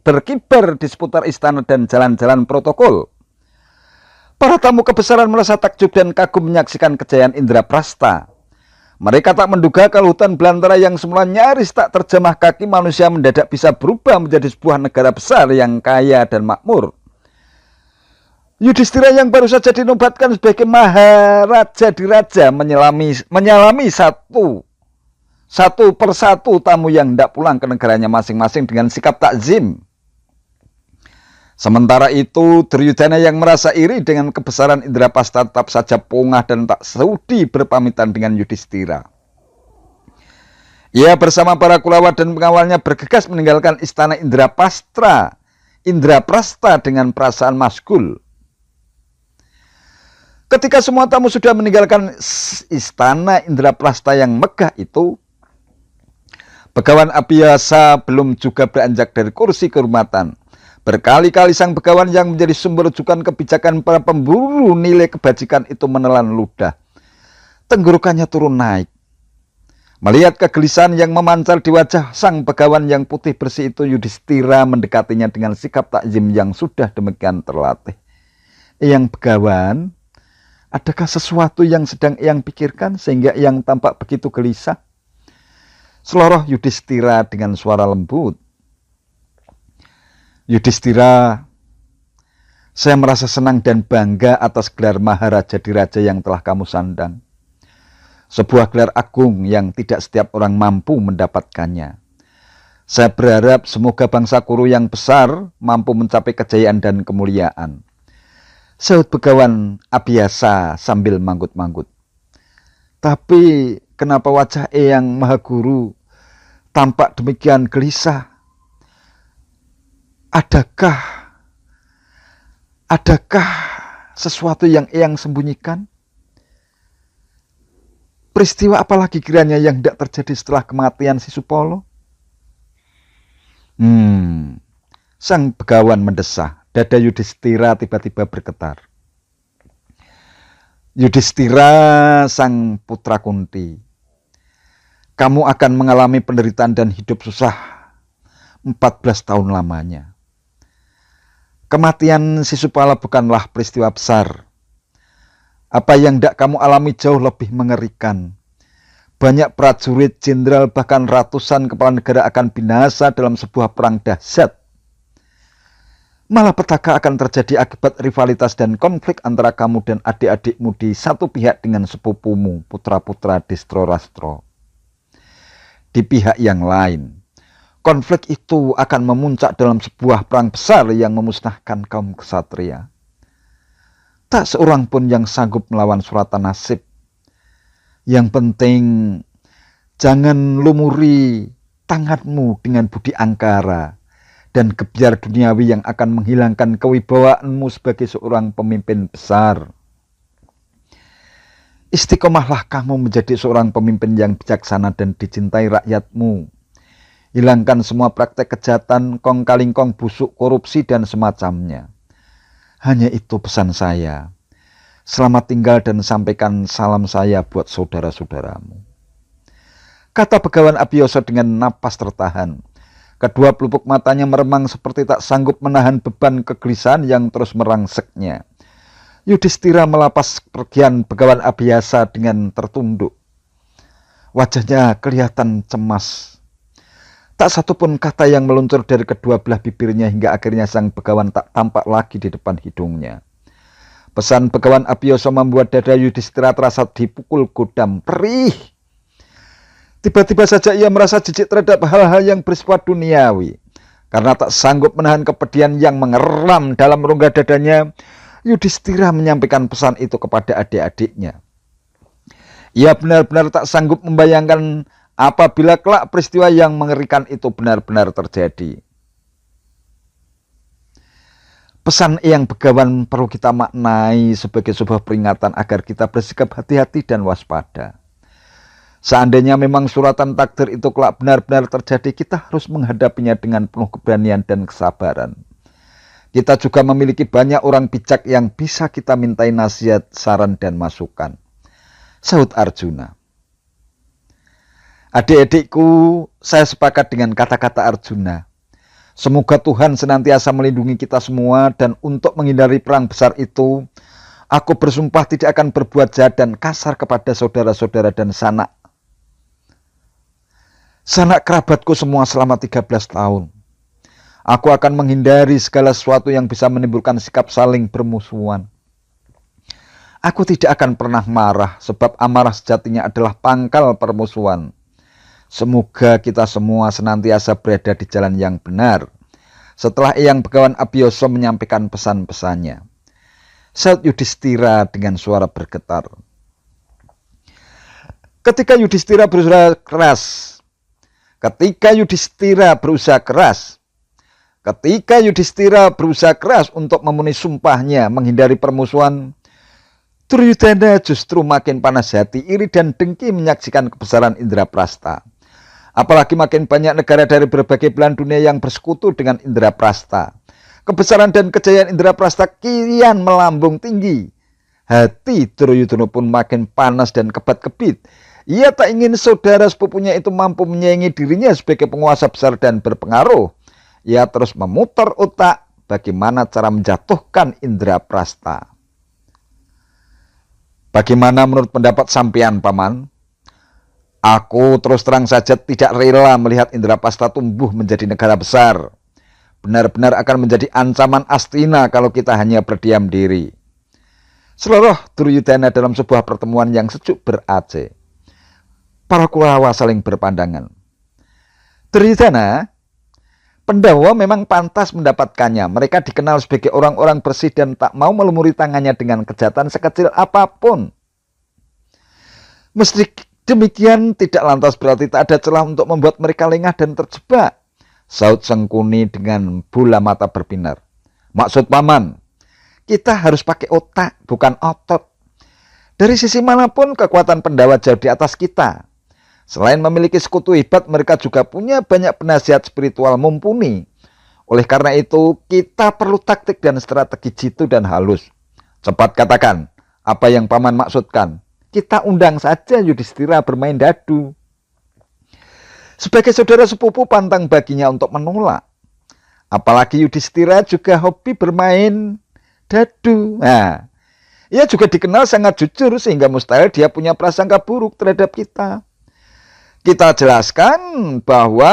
S1: berkibar di seputar istana dan jalan-jalan protokol. Para tamu kebesaran merasa takjub dan kagum menyaksikan kejayaan Indraprastha. Mereka tak menduga kalau hutan belantara yang semula nyaris tak terjamah kaki manusia mendadak bisa berubah menjadi sebuah negara besar yang kaya dan makmur. Yudhistira yang baru saja dinobatkan sebagai Maharaja Diraja menyalami satu persatu tamu yang hendak pulang ke negaranya masing-masing dengan sikap takzim. Sementara itu, Duryudana yang merasa iri dengan kebesaran Indraprastha tetap saja pongah dan tak sudi berpamitan dengan Yudhistira. Ia bersama para Kurawa dan pengawalnya bergegas meninggalkan istana Indraprastha dengan perasaan masgul. Ketika semua tamu sudah meninggalkan istana Indraprastha yang megah itu, Begawan Abhiyasa belum juga beranjak dari kursi kehormatan. Berkali-kali sang begawan yang menjadi sumber rujukan kebijakan para pemburu nilai kebajikan itu menelan ludah. Tenggorokannya turun naik. Melihat kegelisahan yang memancar di wajah sang begawan yang putih bersih itu, Yudhistira mendekatinya dengan sikap takzim yang sudah demikian terlatih. Eyang Begawan, adakah sesuatu yang sedang Eyang pikirkan sehingga Eyang tampak begitu gelisah? Seloroh Yudhistira dengan suara lembut. Yudhistira, saya merasa senang dan bangga atas gelar Maharaja Diraja yang telah kamu sandang. sebuah gelar agung yang tidak setiap orang mampu mendapatkannya. Saya berharap semoga bangsa Kuru yang besar mampu mencapai kejayaan dan kemuliaan. Sahut Begawan Abiyasa sambil manggut-manggut. Tapi kenapa wajah Eyang Maha Guru tampak demikian gelisah? Adakah sesuatu yang Eyang sembunyikan? Peristiwa apalagi kiranya yang tidak terjadi setelah kematian si Supolo? Sang Begawan mendesah. Dada Yudhistira tiba-tiba bergetar. Yudhistira, sang putra Kunti, kamu akan mengalami penderitaan dan hidup susah 14 tahun lamanya. Kematian si Supala bukanlah peristiwa besar. Apa yang tidak kamu alami jauh lebih mengerikan. Banyak prajurit, jenderal, bahkan ratusan kepala negara akan binasa dalam sebuah perang dahsyat. Malah petaka akan terjadi akibat rivalitas dan konflik antara kamu dan adik-adikmu di satu pihak dengan sepupumu, putra-putra Distroratro. Di pihak yang lain, konflik itu akan memuncak dalam sebuah perang besar yang memusnahkan kaum ksatria. Tak seorang pun yang sanggup melawan suratan nasib. Yang penting, jangan lumuri tanganmu dengan budi angkara dan gebyar duniawi yang akan menghilangkan kewibawaanmu sebagai seorang pemimpin besar. Istiqomahlah kamu menjadi seorang pemimpin yang bijaksana dan dicintai rakyatmu. Hilangkan semua praktek kejahatan, kong kaling kong busuk, korupsi, dan semacamnya. Hanya itu pesan saya. Selamat tinggal dan sampaikan salam saya buat saudara-saudaramu. Kata Begawan Abiyasa dengan napas tertahan. Kedua pelupuk matanya meremang seperti tak sanggup menahan beban kegelisahan yang terus merangseknya. Yudhistira melapas pergian Begawan Abiyasa dengan tertunduk. Wajahnya kelihatan cemas. Tak satupun kata yang meluncur dari kedua belah bibirnya hingga akhirnya sang Begawan tak tampak lagi di depan hidungnya. Pesan Begawan Abiyasa membuat dada Yudhistira terasa dipukul godam perih. Tiba-tiba saja ia merasa jijik terhadap hal-hal yang bersifat duniawi. Karena tak sanggup menahan kepedihan yang mengeram dalam rongga dadanya, Yudhistira menyampaikan pesan itu kepada adik-adiknya. Ia benar-benar tak sanggup membayangkan apabila kelak peristiwa yang mengerikan itu benar-benar terjadi. Pesan Eyang Begawan perlu kita maknai sebagai sebuah peringatan agar kita bersikap hati-hati dan waspada. Seandainya memang suratan takdir itu kelak benar-benar terjadi, kita harus menghadapinya dengan penuh keberanian dan kesabaran. Kita juga memiliki banyak orang bijak yang bisa kita mintai nasihat, saran, dan masukan. Sahut Arjuna. Adik-adikku, saya sepakat dengan kata-kata Arjuna. Semoga Tuhan senantiasa melindungi kita semua dan untuk menghindari perang besar itu, aku bersumpah tidak akan berbuat jahat dan kasar kepada saudara-saudara dan sanak kerabatku semua selama 13 tahun. Aku akan menghindari segala sesuatu yang bisa menimbulkan sikap saling bermusuhan. Aku tidak akan pernah marah sebab amarah sejatinya adalah pangkal permusuhan. Semoga kita semua senantiasa berada di jalan yang benar. Setelah Eyang Begawan Abiyasa menyampaikan pesan-pesannya, sahut Yudhistira dengan suara bergetar. Ketika Yudhistira berusaha keras untuk memenuhi sumpahnya menghindari permusuhan, Duryudana justru makin panas hati, iri dan dengki menyaksikan kebesaran Indraprastha. Apalagi makin banyak negara dari berbagai belahan dunia yang bersekutu dengan Indraprastha. Kebesaran dan kejayaan Indraprastha kian melambung tinggi. Hati Duryudana pun makin panas dan kebat-kebit. Ia tak ingin saudara sepupunya itu mampu menyaingi dirinya sebagai penguasa besar dan berpengaruh. Ia terus memutar otak bagaimana cara menjatuhkan Indraprastha. Bagaimana menurut pendapat sampean, Paman? Aku terus terang saja tidak rela melihat Indraprastha tumbuh menjadi negara besar. Benar-benar akan menjadi ancaman Astina kalau kita hanya berdiam diri. Seluruh Duryudana dalam sebuah pertemuan yang sejuk berace. Para Kurawa saling berpandangan. Duryodhana, Pandhawa memang pantas mendapatkannya. Mereka dikenal sebagai orang-orang bersih dan tak mau melumuri tangannya dengan kejahatan sekecil apapun. Meski demikian, tidak lantas berarti tak ada celah untuk membuat mereka lengah dan terjebak, saut Sengkuni dengan bola mata berbinar. Maksud paman, kita harus pakai otak, bukan otot. Dari sisi manapun, kekuatan Pandhawa jauh di atas kita. Selain memiliki sekutu hebat, mereka juga punya banyak penasihat spiritual mumpuni. Oleh karena itu, kita perlu taktik dan strategi jitu dan halus. Cepat katakan, apa yang paman maksudkan? Kita undang saja Yudhistira bermain dadu. Sebagai saudara sepupu, pantang baginya untuk menolak. Apalagi Yudhistira juga hobi bermain dadu. Nah, ia juga dikenal sangat jujur sehingga mustahil dia punya prasangka buruk terhadap kita. Kita jelaskan bahwa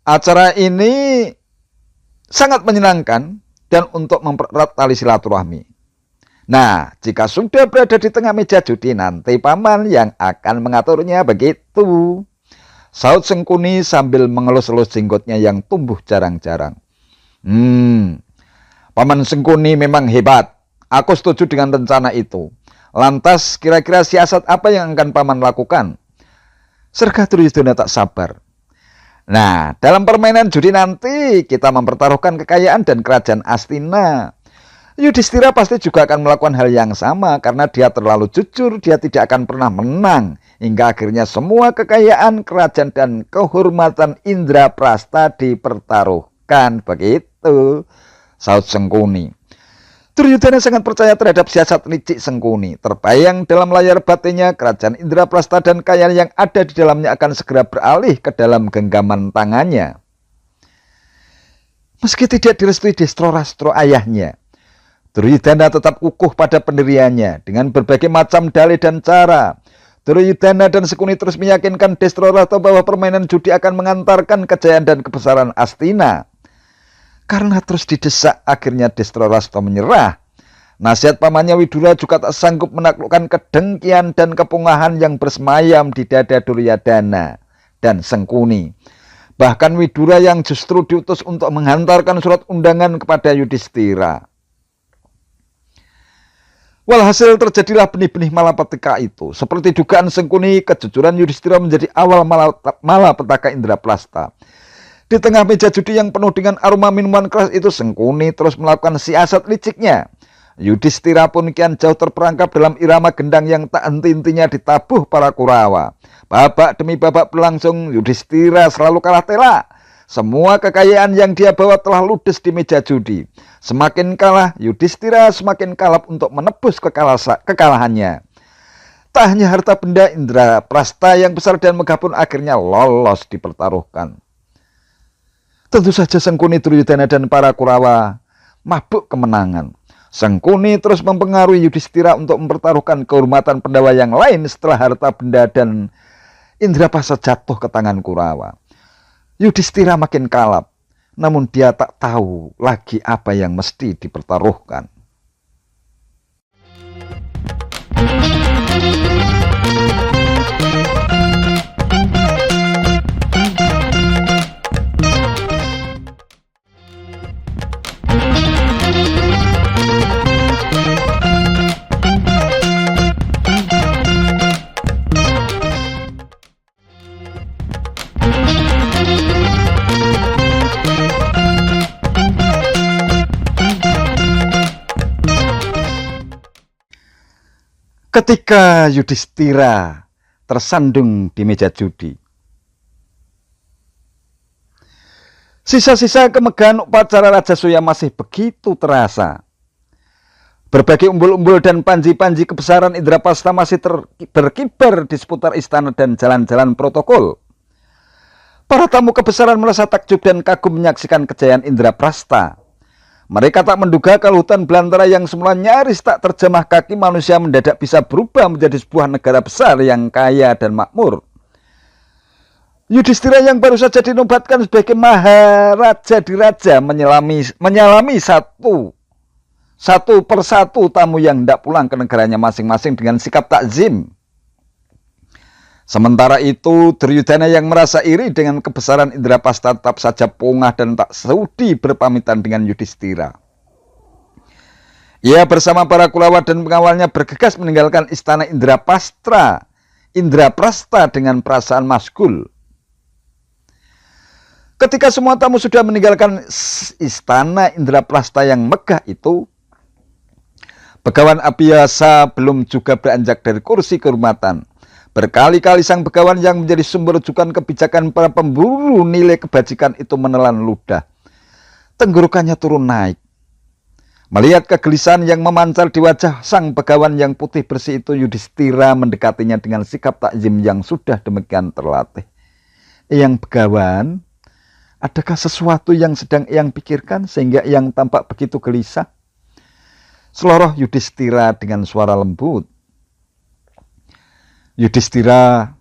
S1: acara ini sangat menyenangkan dan untuk mempererat tali silaturahmi. Nah, jika sudah berada di tengah meja judi, nanti paman yang akan mengaturnya, begitu, saut Sengkuni sambil mengelus-elus jenggotnya yang tumbuh jarang-jarang. Paman Sengkuni memang hebat. Aku setuju dengan rencana itu. Lantas, kira-kira siasat apa yang akan paman lakukan? Serga Duryodhana tak sabar. Nah, dalam permainan judi nanti kita mempertaruhkan kekayaan dan kerajaan Astina. Yudhistira pasti juga akan melakukan hal yang sama karena dia terlalu jujur, dia tidak akan pernah menang. Hingga akhirnya semua kekayaan, kerajaan dan kehormatan Indraprastha dipertaruhkan. Begitu, saut Sengkuni. Duryodhana sangat percaya terhadap siasat licik Sengkuni. Terbayang dalam layar batinnya, kerajaan Indraprastha dan kekayaan yang ada di dalamnya akan segera beralih ke dalam genggaman tangannya. Meski tidak direstui Destrorastro ayahnya, Duryodhana tetap kukuh pada pendiriannya. Dengan berbagai macam dalih dan cara, Duryodhana dan Sengkuni terus meyakinkan Destrorastro bahwa permainan judi akan mengantarkan kejayaan dan kebesaran Astina. Karena terus didesak, akhirnya Destrorastro menyerah. Nasihat pamannya Widura juga tak sanggup menaklukkan kedengkian dan kepungahan yang bersemayam di dada Duryodhana dan Sengkuni. Bahkan Widura yang justru diutus untuk menghantarkan surat undangan kepada Yudhistira. Walhasil terjadilah benih-benih malapetaka itu. Seperti dugaan Sengkuni, kejujuran Yudhistira menjadi awal malapetaka Indraprastha. Di tengah meja judi yang penuh dengan aroma minuman keras itu, Sengkuni terus melakukan siasat liciknya. Yudhistira pun kian jauh terperangkap dalam irama gendang yang tak henti-hentinya ditabuh para Kurawa. Babak demi babak berlangsung, Yudhistira selalu kalah telak. Semua kekayaan yang dia bawa telah ludes di meja judi. Semakin kalah, Yudhistira semakin kalap untuk menebus kekalahannya. Tak hanya harta benda, Indraprastha yang besar dan megah pun akhirnya lolos dipertaruhkan. Tentu saja Sengkuni, Duryodhana dan para Kurawa mabuk kemenangan. Sengkuni terus mempengaruhi Yudhistira untuk mempertaruhkan kehormatan Pandhawa yang lain setelah harta benda dan Indraprastha jatuh ke tangan Kurawa. Yudhistira makin kalap, namun dia tak tahu lagi apa yang mesti dipertaruhkan. Ketika Yudhistira tersandung di meja judi, sisa-sisa kemegahan upacara Rajasuya masih begitu terasa. Berbagai umbul-umbul dan panji-panji kebesaran Indraprastha masih berkibar di seputar istana dan jalan-jalan protokol. Para tamu kebesaran merasa takjub dan kagum menyaksikan kejayaan Indraprastha. Mereka tak menduga kalau hutan belantara yang semula nyaris tak terjamah kaki manusia mendadak bisa berubah menjadi sebuah negara besar yang kaya dan makmur. Yudhistira yang baru saja dinobatkan sebagai Maharaja Diraja menyalami satu persatu tamu yang hendak pulang ke negaranya masing-masing dengan sikap takzim. Sementara itu, Duryudana yang merasa iri dengan kebesaran Indraprastha tetap saja pongah dan tak sudi berpamitan dengan Yudhistira. Ia bersama para Kurawa dan pengawalnya bergegas meninggalkan istana Indraprastha dengan perasaan masgul. Ketika semua tamu sudah meninggalkan istana Indraprastha yang megah itu, Begawan Abhiyasa belum juga beranjak dari kursi kehormatan. Berkali-kali sang begawan yang menjadi sumber rujukan kebijakan para pemburu nilai kebajikan itu menelan ludah. Tenggorokannya turun naik. Melihat kegelisahan yang memancar di wajah sang begawan yang putih bersih itu, Yudhistira mendekatinya dengan sikap takzim yang sudah demikian terlatih. Eyang Begawan, adakah sesuatu yang sedang Eyang pikirkan sehingga Eyang tampak begitu gelisah? Seloroh Yudhistira dengan suara lembut. Yudhistira,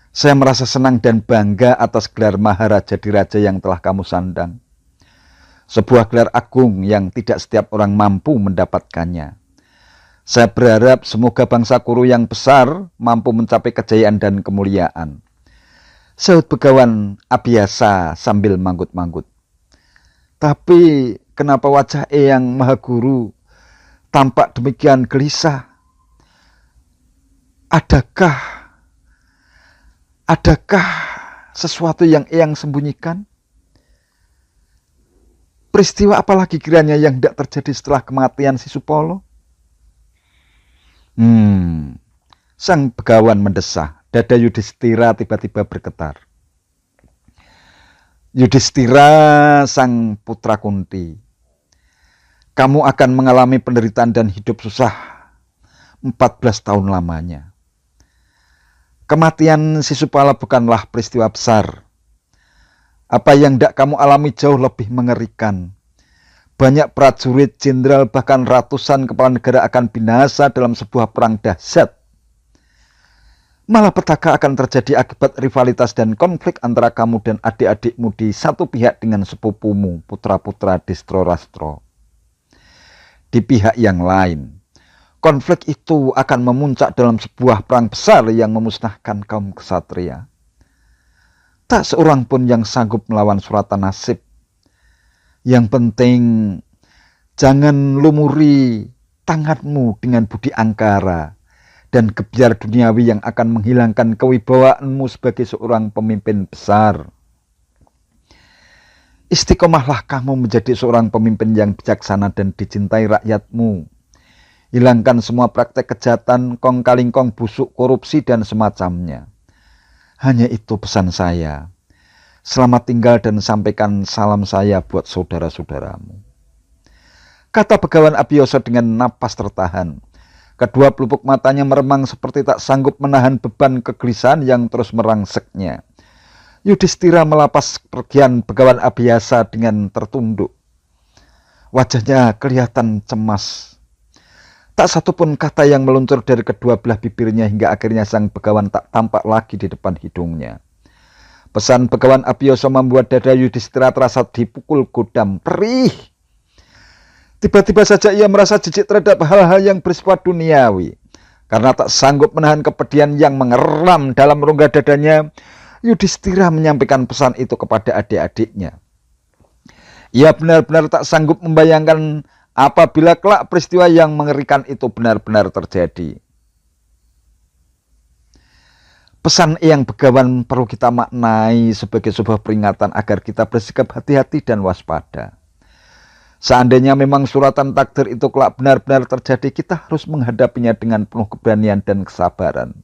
S1: saya merasa senang dan bangga atas gelar Maharaja Diraja yang telah kamu sandang. Sebuah gelar agung yang tidak setiap orang mampu mendapatkannya. Saya berharap semoga bangsa Kuru yang besar mampu mencapai kejayaan dan kemuliaan. Sahut Begawan Abhiyasa sambil manggut-manggut. Tapi kenapa wajah Eyang Mahaguru tampak demikian gelisah? Adakah sesuatu yang Eyang sembunyikan? Peristiwa apalagi kiranya yang tidak terjadi setelah kematian Sisupolo? Sang begawan mendesah. Dada Yudhistira tiba-tiba bergetar. Yudhistira, sang putra Kunti, kamu akan mengalami penderitaan dan hidup susah 14 tahun lamanya. Kematian Sisupala bukanlah peristiwa besar. Apa yang tidak kamu alami jauh lebih mengerikan. Banyak prajurit, jenderal, bahkan ratusan kepala negara akan binasa dalam sebuah perang dahsyat. Malah petaka akan terjadi akibat rivalitas dan konflik antara kamu dan adik-adikmu di satu pihak dengan sepupumu, putra-putra Distroratro. Di pihak yang lain, konflik itu akan memuncak dalam sebuah perang besar yang memusnahkan kaum ksatria. Tak seorang pun yang sanggup melawan suratan nasib. Yang penting, jangan lumuri tanganmu dengan budi angkara dan gebyar duniawi yang akan menghilangkan kewibawaanmu sebagai seorang pemimpin besar. Istiqomahlah kamu menjadi seorang pemimpin yang bijaksana dan dicintai rakyatmu. Hilangkan semua praktek kejahatan, kong kaling kong busuk, korupsi, dan semacamnya. Hanya itu pesan saya. Selamat tinggal dan sampaikan salam saya buat saudara-saudaramu. Kata Begawan Abhiyasa dengan napas tertahan. Kedua pelupuk matanya meremang seperti tak sanggup menahan beban kegelisahan yang terus merangseknya. Yudhistira melapas pergian Begawan Abhiyasa dengan tertunduk. Wajahnya kelihatan cemas. Tak satupun kata yang meluncur dari kedua belah bibirnya hingga akhirnya sang begawan tak tampak lagi di depan hidungnya. Pesan Begawan Abhiyasa membuat dada Yudhistira terasa dipukul godam perih. Tiba-tiba saja ia merasa jijik terhadap hal-hal yang bersifat duniawi. Karena tak sanggup menahan kepedihan yang mengeram dalam rongga dadanya, Yudhistira menyampaikan pesan itu kepada adik-adiknya. Ia benar-benar tak sanggup membayangkan apabila kelak peristiwa yang mengerikan itu benar-benar terjadi. Pesan Eyang Begawan perlu kita maknai sebagai sebuah peringatan agar kita bersikap hati-hati dan waspada. Seandainya memang suratan takdir itu kelak benar-benar terjadi, kita harus menghadapinya dengan penuh keberanian dan kesabaran.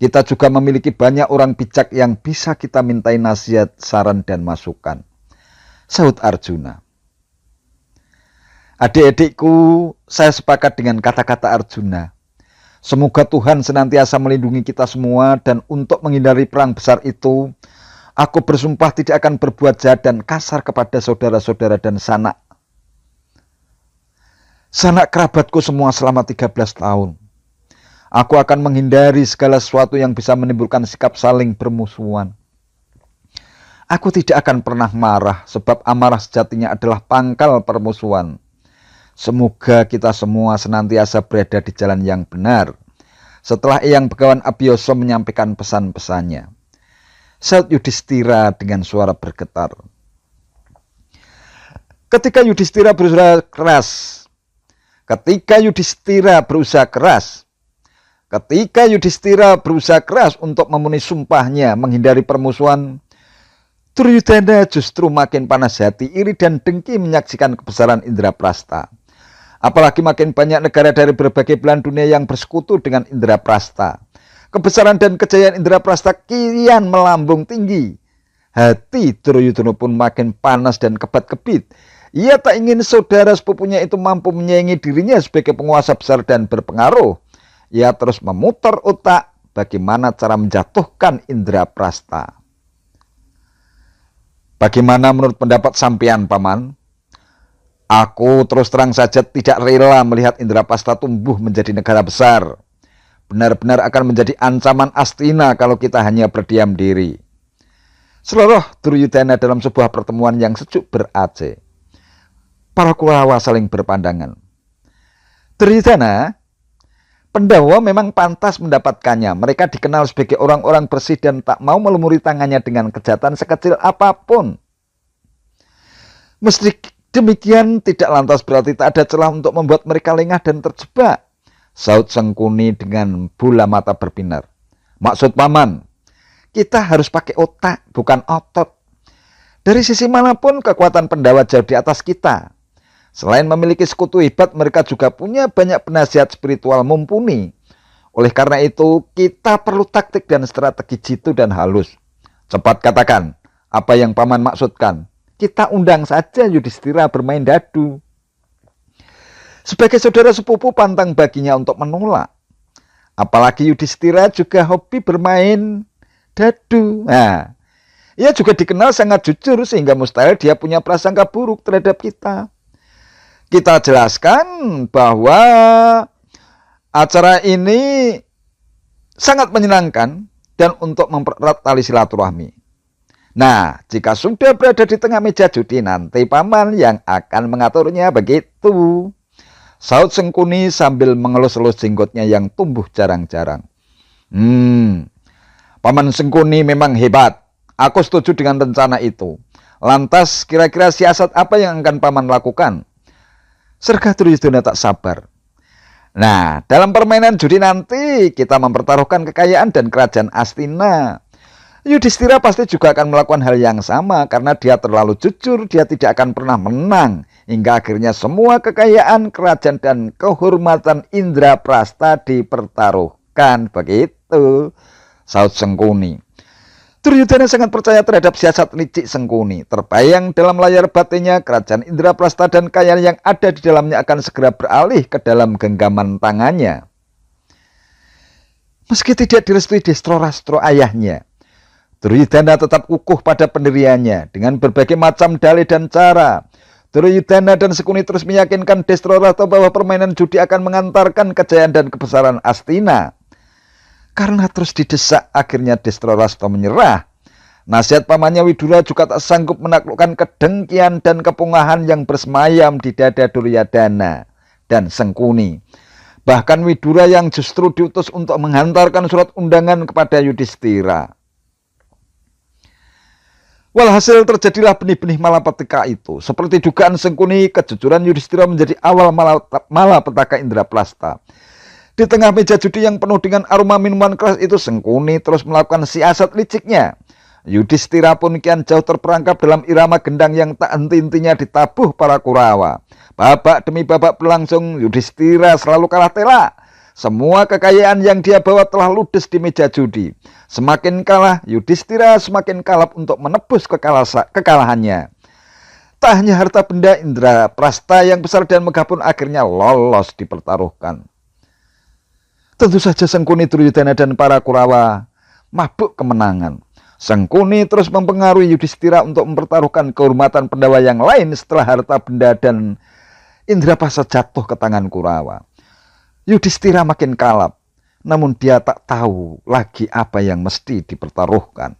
S1: Kita juga memiliki banyak orang bijak yang bisa kita mintai nasihat, saran, dan masukan. Sahut Arjuna. Adik-adikku, saya sepakat dengan kata-kata Arjuna. Semoga Tuhan senantiasa melindungi kita semua dan untuk menghindari perang besar itu, aku bersumpah tidak akan berbuat jahat dan kasar kepada saudara-saudara dan sanak kerabatku semua selama 13 tahun. Aku akan menghindari segala sesuatu yang bisa menimbulkan sikap saling bermusuhan. Aku tidak akan pernah marah sebab amarah sejatinya adalah pangkal permusuhan. Semoga kita semua senantiasa berada di jalan yang benar, setelah Eyang Begawan Abiyasa menyampaikan pesan-pesannya. Saud Yudhistira dengan suara bergetar. Ketika Yudhistira berusaha keras, untuk memenuhi sumpahnya menghindari permusuhan, Duryudana justru makin panas hati, iri dan dengki menyaksikan kebesaran Indraprastha. Apalagi makin banyak negara dari berbagai belahan dunia yang bersekutu dengan Indraprastha. Kebesaran dan kejayaan Indraprastha kian melambung tinggi. Hati Duryudana pun makin panas dan kebat-kebit. Ia tak ingin saudara sepupunya itu mampu menyaingi dirinya sebagai penguasa besar dan berpengaruh. Ia terus memutar otak bagaimana cara menjatuhkan Indraprastha. Bagaimana menurut pendapat sampean, Paman? Aku terus terang saja tidak rela melihat Indraprastha tumbuh menjadi negara besar. Benar-benar akan menjadi ancaman Astina kalau kita hanya berdiam diri. Seluruh Duryudana dalam sebuah pertemuan yang sejuk ber-AC. Para Kurawa saling berpandangan. Duryudana, Pandawa memang pantas mendapatkannya. Mereka dikenal sebagai orang-orang bersih dan tak mau melumuri tangannya dengan kejahatan sekecil apapun. Meski demikian, tidak lantas berarti tak ada celah untuk membuat mereka lengah dan terjebak. Saud Sengkuni dengan bola mata berbinar. Maksud Paman, kita harus pakai otak, bukan otot. Dari sisi manapun, kekuatan Pandawa jauh di atas kita. Selain memiliki sekutu hebat, mereka juga punya banyak penasihat spiritual mumpuni. Oleh karena itu, kita perlu taktik dan strategi jitu dan halus. Cepat katakan, apa yang Paman maksudkan? Kita undang saja Yudhistira bermain dadu. Sebagai saudara sepupu, pantang baginya untuk menolak. Apalagi Yudhistira juga hobi bermain dadu. Nah, ia juga dikenal sangat jujur sehingga mustahil dia punya prasangka buruk terhadap kita. Kita jelaskan bahwa acara ini sangat menyenangkan dan untuk mempererat tali silaturahmi. Nah, jika sudah berada di tengah meja judi, nanti Paman yang akan mengaturnya, begitu. Saud Sengkuni sambil mengelus-elus jenggotnya yang tumbuh jarang-jarang. Paman Sengkuni memang hebat. Aku setuju dengan rencana itu. Lantas kira-kira siasat apa yang akan Paman lakukan? Serga Duryudana tak sabar. Nah, dalam permainan judi nanti kita mempertaruhkan kekayaan dan kerajaan Astina. Yudhistira pasti juga akan melakukan hal yang sama karena dia terlalu jujur, dia tidak akan pernah menang. Hingga akhirnya semua kekayaan, kerajaan dan kehormatan Indraprastha dipertaruhkan. Begitu Saud Sengkuni. Duryudana sangat percaya terhadap siasat licik Sengkuni. Terbayang dalam layar batinnya kerajaan Indraprastha dan kekayaan yang ada di dalamnya akan segera beralih ke dalam genggaman tangannya. Meski tidak direstui Destrorastro ayahnya, Duryudana tetap kukuh pada pendiriannya dengan berbagai macam dalih dan cara. Duryudana dan Sengkuni terus meyakinkan Destrorastro bahwa permainan judi akan mengantarkan kejayaan dan kebesaran Astina. Karena terus didesak, akhirnya Destrorastro menyerah. Nasihat pamannya Widura juga tak sanggup menaklukkan kedengkian dan kepungahan yang bersemayam di dada Duryudana dan Sengkuni. Bahkan Widura yang justru diutus untuk menghantarkan surat undangan kepada Yudhistira. Walhasil terjadilah benih-benih malapetaka itu. Seperti dugaan Sengkuni, kejujuran Yudhistira menjadi awal malapetaka Indraprastha. Di tengah meja judi yang penuh dengan aroma minuman keras itu, Sengkuni terus melakukan siasat liciknya. Yudhistira pun kian jauh terperangkap dalam irama gendang yang tak henti-hentinya ditabuh para Kurawa. Babak demi babak berlangsung, Yudhistira selalu kalah telak. Semua kekayaan yang dia bawa telah ludes di meja judi. Semakin kalah, Yudhistira semakin kalap untuk menebus kekalahannya. Tak hanya harta benda, Indraprastha yang besar dan megah pun akhirnya lolos dipertaruhkan. Tentu saja Sengkuni, Duryudana dan para Kurawa mabuk kemenangan. Sengkuni terus mempengaruhi Yudhistira untuk mempertaruhkan kehormatan Pandawa yang lain setelah harta benda dan Indraprastha jatuh ke tangan Kurawa. Yudhistira makin kalap, namun dia tak tahu lagi apa yang mesti dipertaruhkan.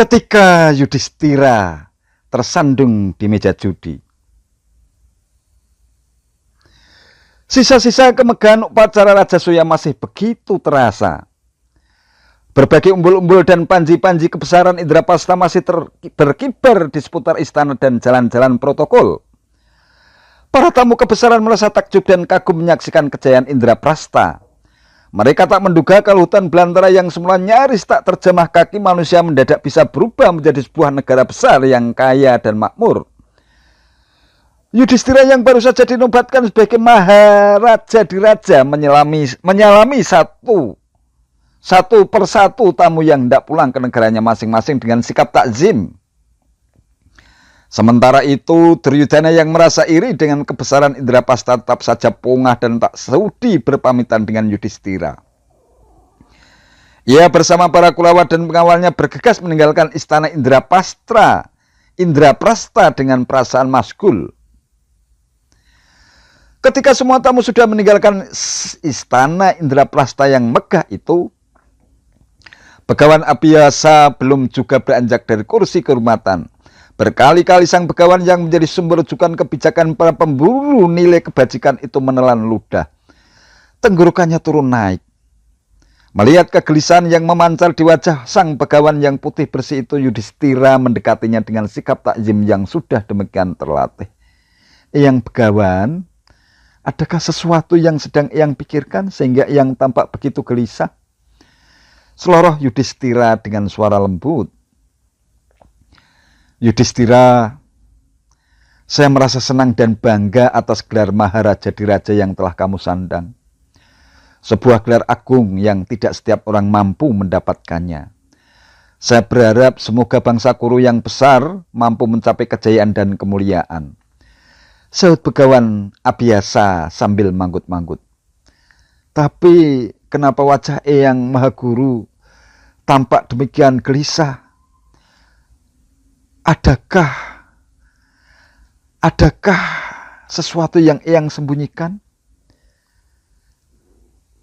S1: Ketika Yudhistira tersandung di meja judi, sisa-sisa kemegahan upacara Rajasuya masih begitu terasa. Berbagai umbul-umbul dan panji-panji kebesaran Indraprastha masih berkibar di seputar istana dan jalan-jalan protokol. Para tamu kebesaran merasa takjub dan kagum menyaksikan kejayaan Indraprastha. Mereka tak menduga kalau hutan belantara yang semula nyaris tak terjamah kaki manusia mendadak bisa berubah menjadi sebuah negara besar yang kaya dan makmur. Yudhistira yang baru saja dinobatkan sebagai Maharaja Diraja menyalami satu persatu tamu yang hendak pulang ke negaranya masing-masing dengan sikap takzim. Sementara itu, Duryudana yang merasa iri dengan kebesaran Indraprastha tetap saja pongah dan tak sudi berpamitan dengan Yudhistira. Ia bersama para Kurawa dan pengawalnya bergegas meninggalkan istana Indraprastha dengan perasaan masgul. Ketika semua tamu sudah meninggalkan istana Indraprastha yang megah itu, Begawan Abhiyasa belum juga beranjak dari kursi kehormatan. Berkali-kali sang begawan yang menjadi sumber rujukan kebijakan para pemburu nilai kebajikan itu menelan ludah. Tenggorokannya turun naik. Melihat kegelisahan yang memancar di wajah sang begawan yang putih bersih itu, Yudhistira mendekatinya dengan sikap takzim yang sudah demikian terlatih. Eyang Begawan, adakah sesuatu yang sedang Eyang pikirkan sehingga Eyang tampak begitu gelisah? Seloroh Yudhistira dengan suara lembut. Yudhistira, saya merasa senang dan bangga atas gelar Maharaja Diraja yang telah kamu sandang. Sebuah gelar agung yang tidak setiap orang mampu mendapatkannya. Saya berharap semoga bangsa Kuru yang besar mampu mencapai kejayaan dan kemuliaan. Sahut Begawan Abhiyasa sambil manggut-manggut. Tapi kenapa wajah Eyang Mahaguru tampak demikian gelisah? Adakah sesuatu yang Eyang sembunyikan?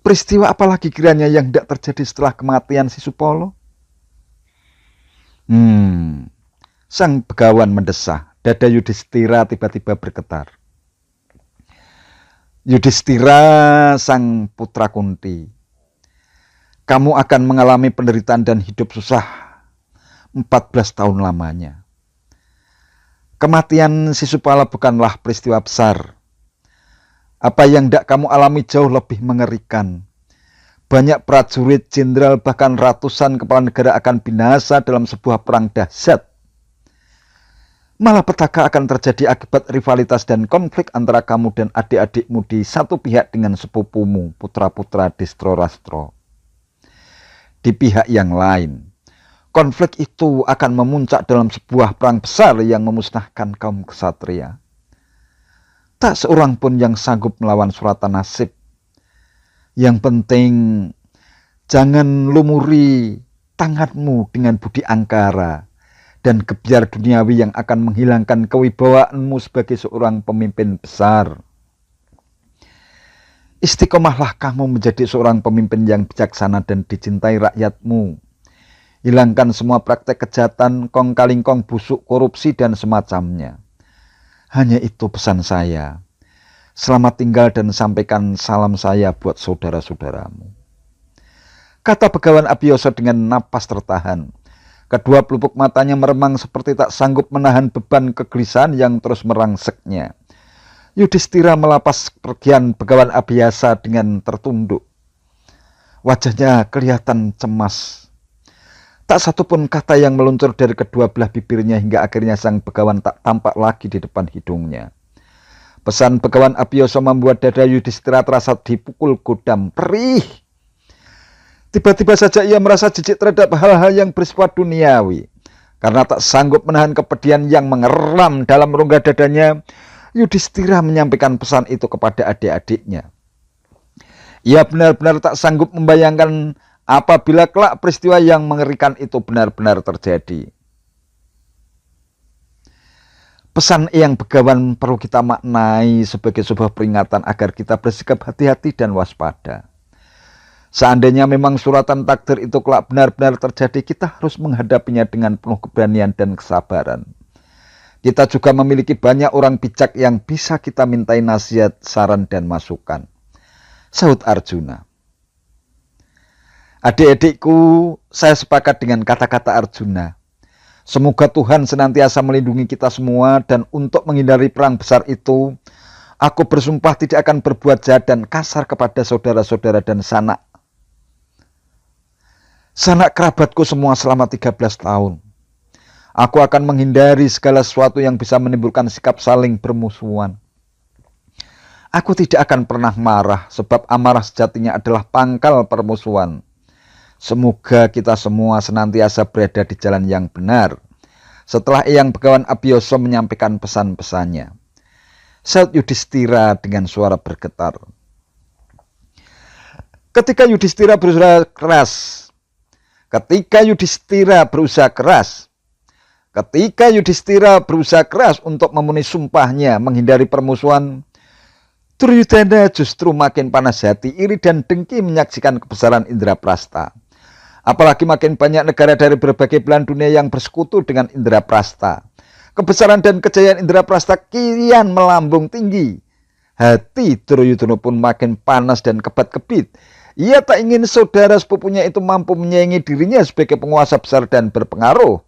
S1: Peristiwa apalagi kiranya yang tidak terjadi setelah kematian Sisupolo? Sang begawan mendesah. Dada Yudhistira tiba-tiba bergetar. Yudhistira, sang putra Kunti, kamu akan mengalami penderitaan dan hidup susah 14 tahun lamanya. Kematian Sisupala bukanlah peristiwa besar. Apa yang tidak kamu alami jauh lebih mengerikan. Banyak prajurit, jenderal, bahkan ratusan kepala negara akan binasa dalam sebuah perang dahsyat. Malah petaka akan terjadi akibat rivalitas dan konflik antara kamu dan adik-adikmu di satu pihak dengan sepupumu, putra-putra Distroratro. Di pihak yang lain, konflik itu akan memuncak dalam sebuah perang besar yang memusnahkan kaum ksatria. Tak seorang pun yang sanggup melawan suratan nasib. Yang penting, jangan lumuri tanganmu dengan budi angkara dan gebyar duniawi yang akan menghilangkan kewibawaanmu sebagai seorang pemimpin besar. Istiqomahlah kamu menjadi seorang pemimpin yang bijaksana dan dicintai rakyatmu. Hilangkan semua praktek kejahatan, kong-kalingkong, busuk, korupsi, dan semacamnya. Hanya itu pesan saya. Selamat tinggal dan sampaikan salam saya buat saudara-saudaramu. Kata Begawan Abhiyasa dengan napas tertahan. Kedua pelupuk matanya meremang seperti tak sanggup menahan beban kegelisahan yang terus merangseknya. Yudhistira melapas pergian Begawan Abhiyasa dengan tertunduk. Wajahnya kelihatan cemas. Tak satupun kata yang meluncur dari kedua belah bibirnya hingga akhirnya sang begawan tak tampak lagi di depan hidungnya. Pesan Begawan Abhiyasa membuat dada Yudhistira terasa dipukul godam perih. Tiba-tiba saja ia merasa jijik terhadap hal-hal yang bersifat duniawi. Karena tak sanggup menahan kepedihan yang mengeram dalam rongga dadanya, Yudhistira menyampaikan pesan itu kepada adik-adiknya. Ia benar-benar tak sanggup membayangkan apabila kelak peristiwa yang mengerikan itu benar-benar terjadi. Pesan Eyang Begawan perlu kita maknai sebagai sebuah peringatan agar kita bersikap hati-hati dan waspada. Seandainya memang suratan takdir itu kelak benar-benar terjadi, kita harus menghadapinya dengan penuh keberanian dan kesabaran. Kita juga memiliki banyak orang bijak yang bisa kita mintai nasihat, saran, dan masukan. Sahut Arjuna. Adik-adikku, saya sepakat dengan kata-kata Arjuna. Semoga Tuhan senantiasa melindungi kita semua, dan untuk menghindari perang besar itu, aku bersumpah tidak akan berbuat jahat dan kasar kepada saudara-saudara dan sanak kerabatku semua selama 13 tahun. Aku akan menghindari segala sesuatu yang bisa menimbulkan sikap saling bermusuhan. Aku tidak akan pernah marah, sebab amarah sejatinya adalah pangkal permusuhan. Semoga kita semua senantiasa berada di jalan yang benar. Setelah Eyang Begawan Abiyasa menyampaikan pesan-pesannya, sahut Yudhistira dengan suara bergetar. Ketika Yudhistira berusaha keras untuk memenuhi sumpahnya menghindari permusuhan, Duryudana justru makin panas hati, iri dan dengki menyaksikan kebesaran Indraprastha. Apalagi makin banyak negara dari berbagai belahan dunia yang bersekutu dengan Indraprastha. Kebesaran dan kejayaan Indraprastha kian melambung tinggi. Hati Duryudana pun makin panas dan kebat-kebit. Ia tak ingin saudara sepupunya itu mampu menyaingi dirinya sebagai penguasa besar dan berpengaruh.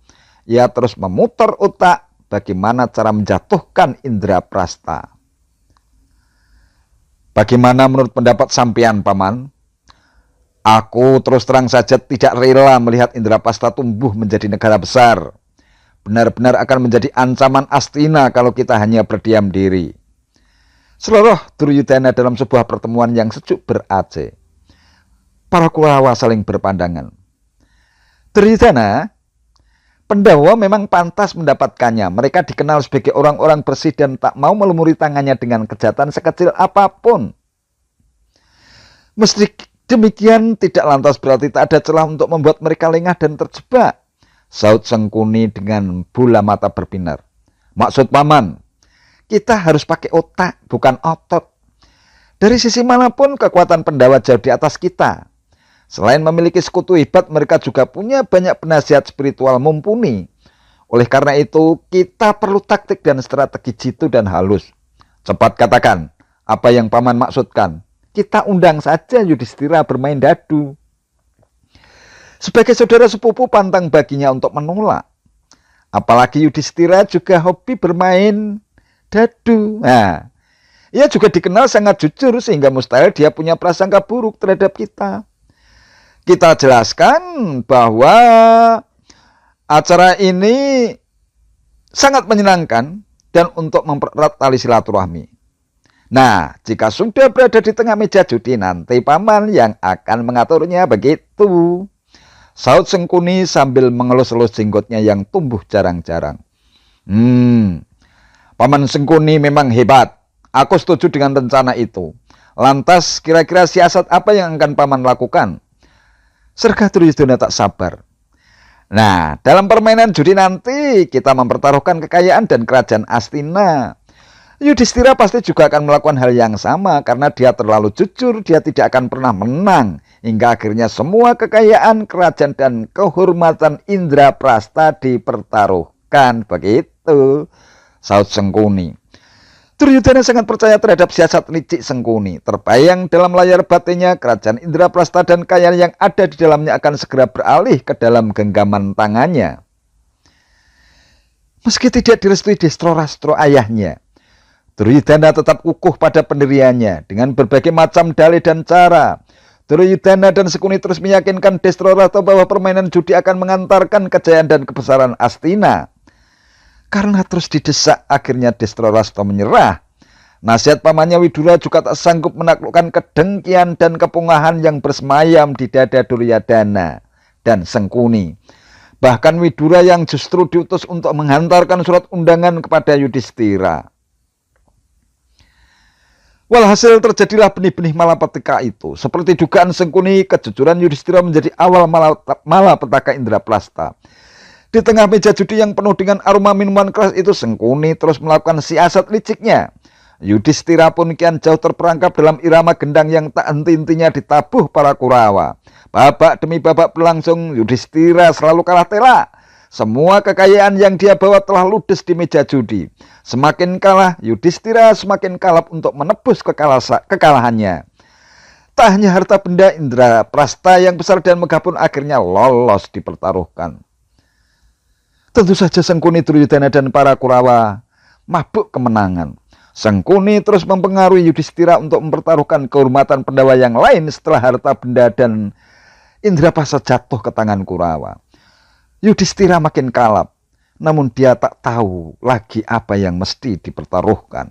S1: Ia terus memutar otak bagaimana cara menjatuhkan Indraprastha. Bagaimana menurut pendapat sampean, Paman? Aku terus terang saja tidak rela melihat Indraprastha tumbuh menjadi negara besar. Benar-benar akan menjadi ancaman Astina kalau kita hanya berdiam diri. Seluruh Duryudana dalam sebuah pertemuan yang sejuk ber-AC. Para Kurawa saling berpandangan. Duryudana, Pandhawa memang pantas mendapatkannya. Mereka dikenal sebagai orang-orang bersih dan tak mau melumuri tangannya dengan kejahatan sekecil apapun. Meski demikian, tidak lantas berarti tak ada celah untuk membuat mereka lengah dan terjebak, sahut Sengkuni dengan bola mata berbinar. Maksud Paman, kita harus pakai otak, bukan otot. Dari sisi manapun, kekuatan Pandhawa jauh di atas kita. Selain memiliki sekutu hebat, mereka juga punya banyak penasihat spiritual mumpuni. Oleh karena itu, kita perlu taktik dan strategi jitu dan halus. Cepat katakan, apa yang Paman maksudkan? Kita undang saja Yudhistira bermain dadu. Sebagai saudara sepupu, pantang baginya untuk menolak. Apalagi Yudhistira juga hobi bermain dadu. Nah, ia juga dikenal sangat jujur sehingga mustahil dia punya prasangka buruk terhadap kita. Kita jelaskan bahwa acara ini sangat menyenangkan dan untuk mempererat tali silaturahmi. Nah, jika sudah berada di tengah meja judi, nanti Paman yang akan mengaturnya, begitu, sahut Sengkuni sambil mengelus-elus jenggotnya yang tumbuh jarang-jarang. Paman Sengkuni memang hebat. Aku setuju dengan rencana itu. Lantas kira-kira siasat apa yang akan Paman lakukan? Sergah Duryudana tak sabar. Nah, dalam permainan judi nanti kita mempertaruhkan kekayaan dan kerajaan Astina. Yudhistira pasti juga akan melakukan hal yang sama karena dia terlalu jujur, dia tidak akan pernah menang. Hingga akhirnya semua kekayaan, kerajaan, dan kehormatan Indraprastha dipertaruhkan. Begitu, sahut Sengkuni. Duryudana sangat percaya terhadap siasat licik Sengkuni. Terbayang dalam layar batinnya, kerajaan Indraprastha dan kekayaan yang ada di dalamnya akan segera beralih ke dalam genggaman tangannya. Meski tidak direstui Destrorastro ayahnya, Duryudana tetap kukuh pada pendiriannya. Dengan berbagai macam dalih dan cara, Duryudana dan Sengkuni terus meyakinkan Destrorastro bahwa permainan judi akan mengantarkan kejayaan dan kebesaran Astina. Karena terus didesak, akhirnya Destrorastro menyerah. Nasihat pamannya Widura juga tak sanggup menaklukkan kedengkian dan kepungahan yang bersemayam di dada Duryudana dan Sengkuni. Bahkan Widura yang justru diutus untuk menghantarkan surat undangan kepada Yudhistira. Walhasil terjadilah benih-benih malapetaka itu. Seperti dugaan Sengkuni, kejujuran Yudhistira menjadi awal malapetaka Indraprastha. Di tengah meja judi yang penuh dengan aroma minuman keras itu, Sengkuni terus melakukan siasat liciknya. Yudhistira pun kian jauh terperangkap dalam irama gendang yang tak henti-hentinya ditabuh para Kurawa. Babak demi babak berlangsung, Yudhistira selalu kalah telak. Semua kekayaan yang dia bawa telah ludes di meja judi. Semakin kalah, Yudhistira semakin kalap untuk menebus kekalahannya. Tak hanya harta benda, indra prasta yang besar dan megah pun akhirnya lolos dipertaruhkan. Tentu saja Sengkuni, Duryodhana dan para Kurawa mabuk kemenangan. Sengkuni terus mempengaruhi Yudhistira untuk mempertaruhkan kehormatan Pandawa yang lain setelah harta benda dan Indraprastha jatuh ke tangan Kurawa. Yudhistira makin kalap, namun dia tak tahu lagi apa yang mesti dipertaruhkan.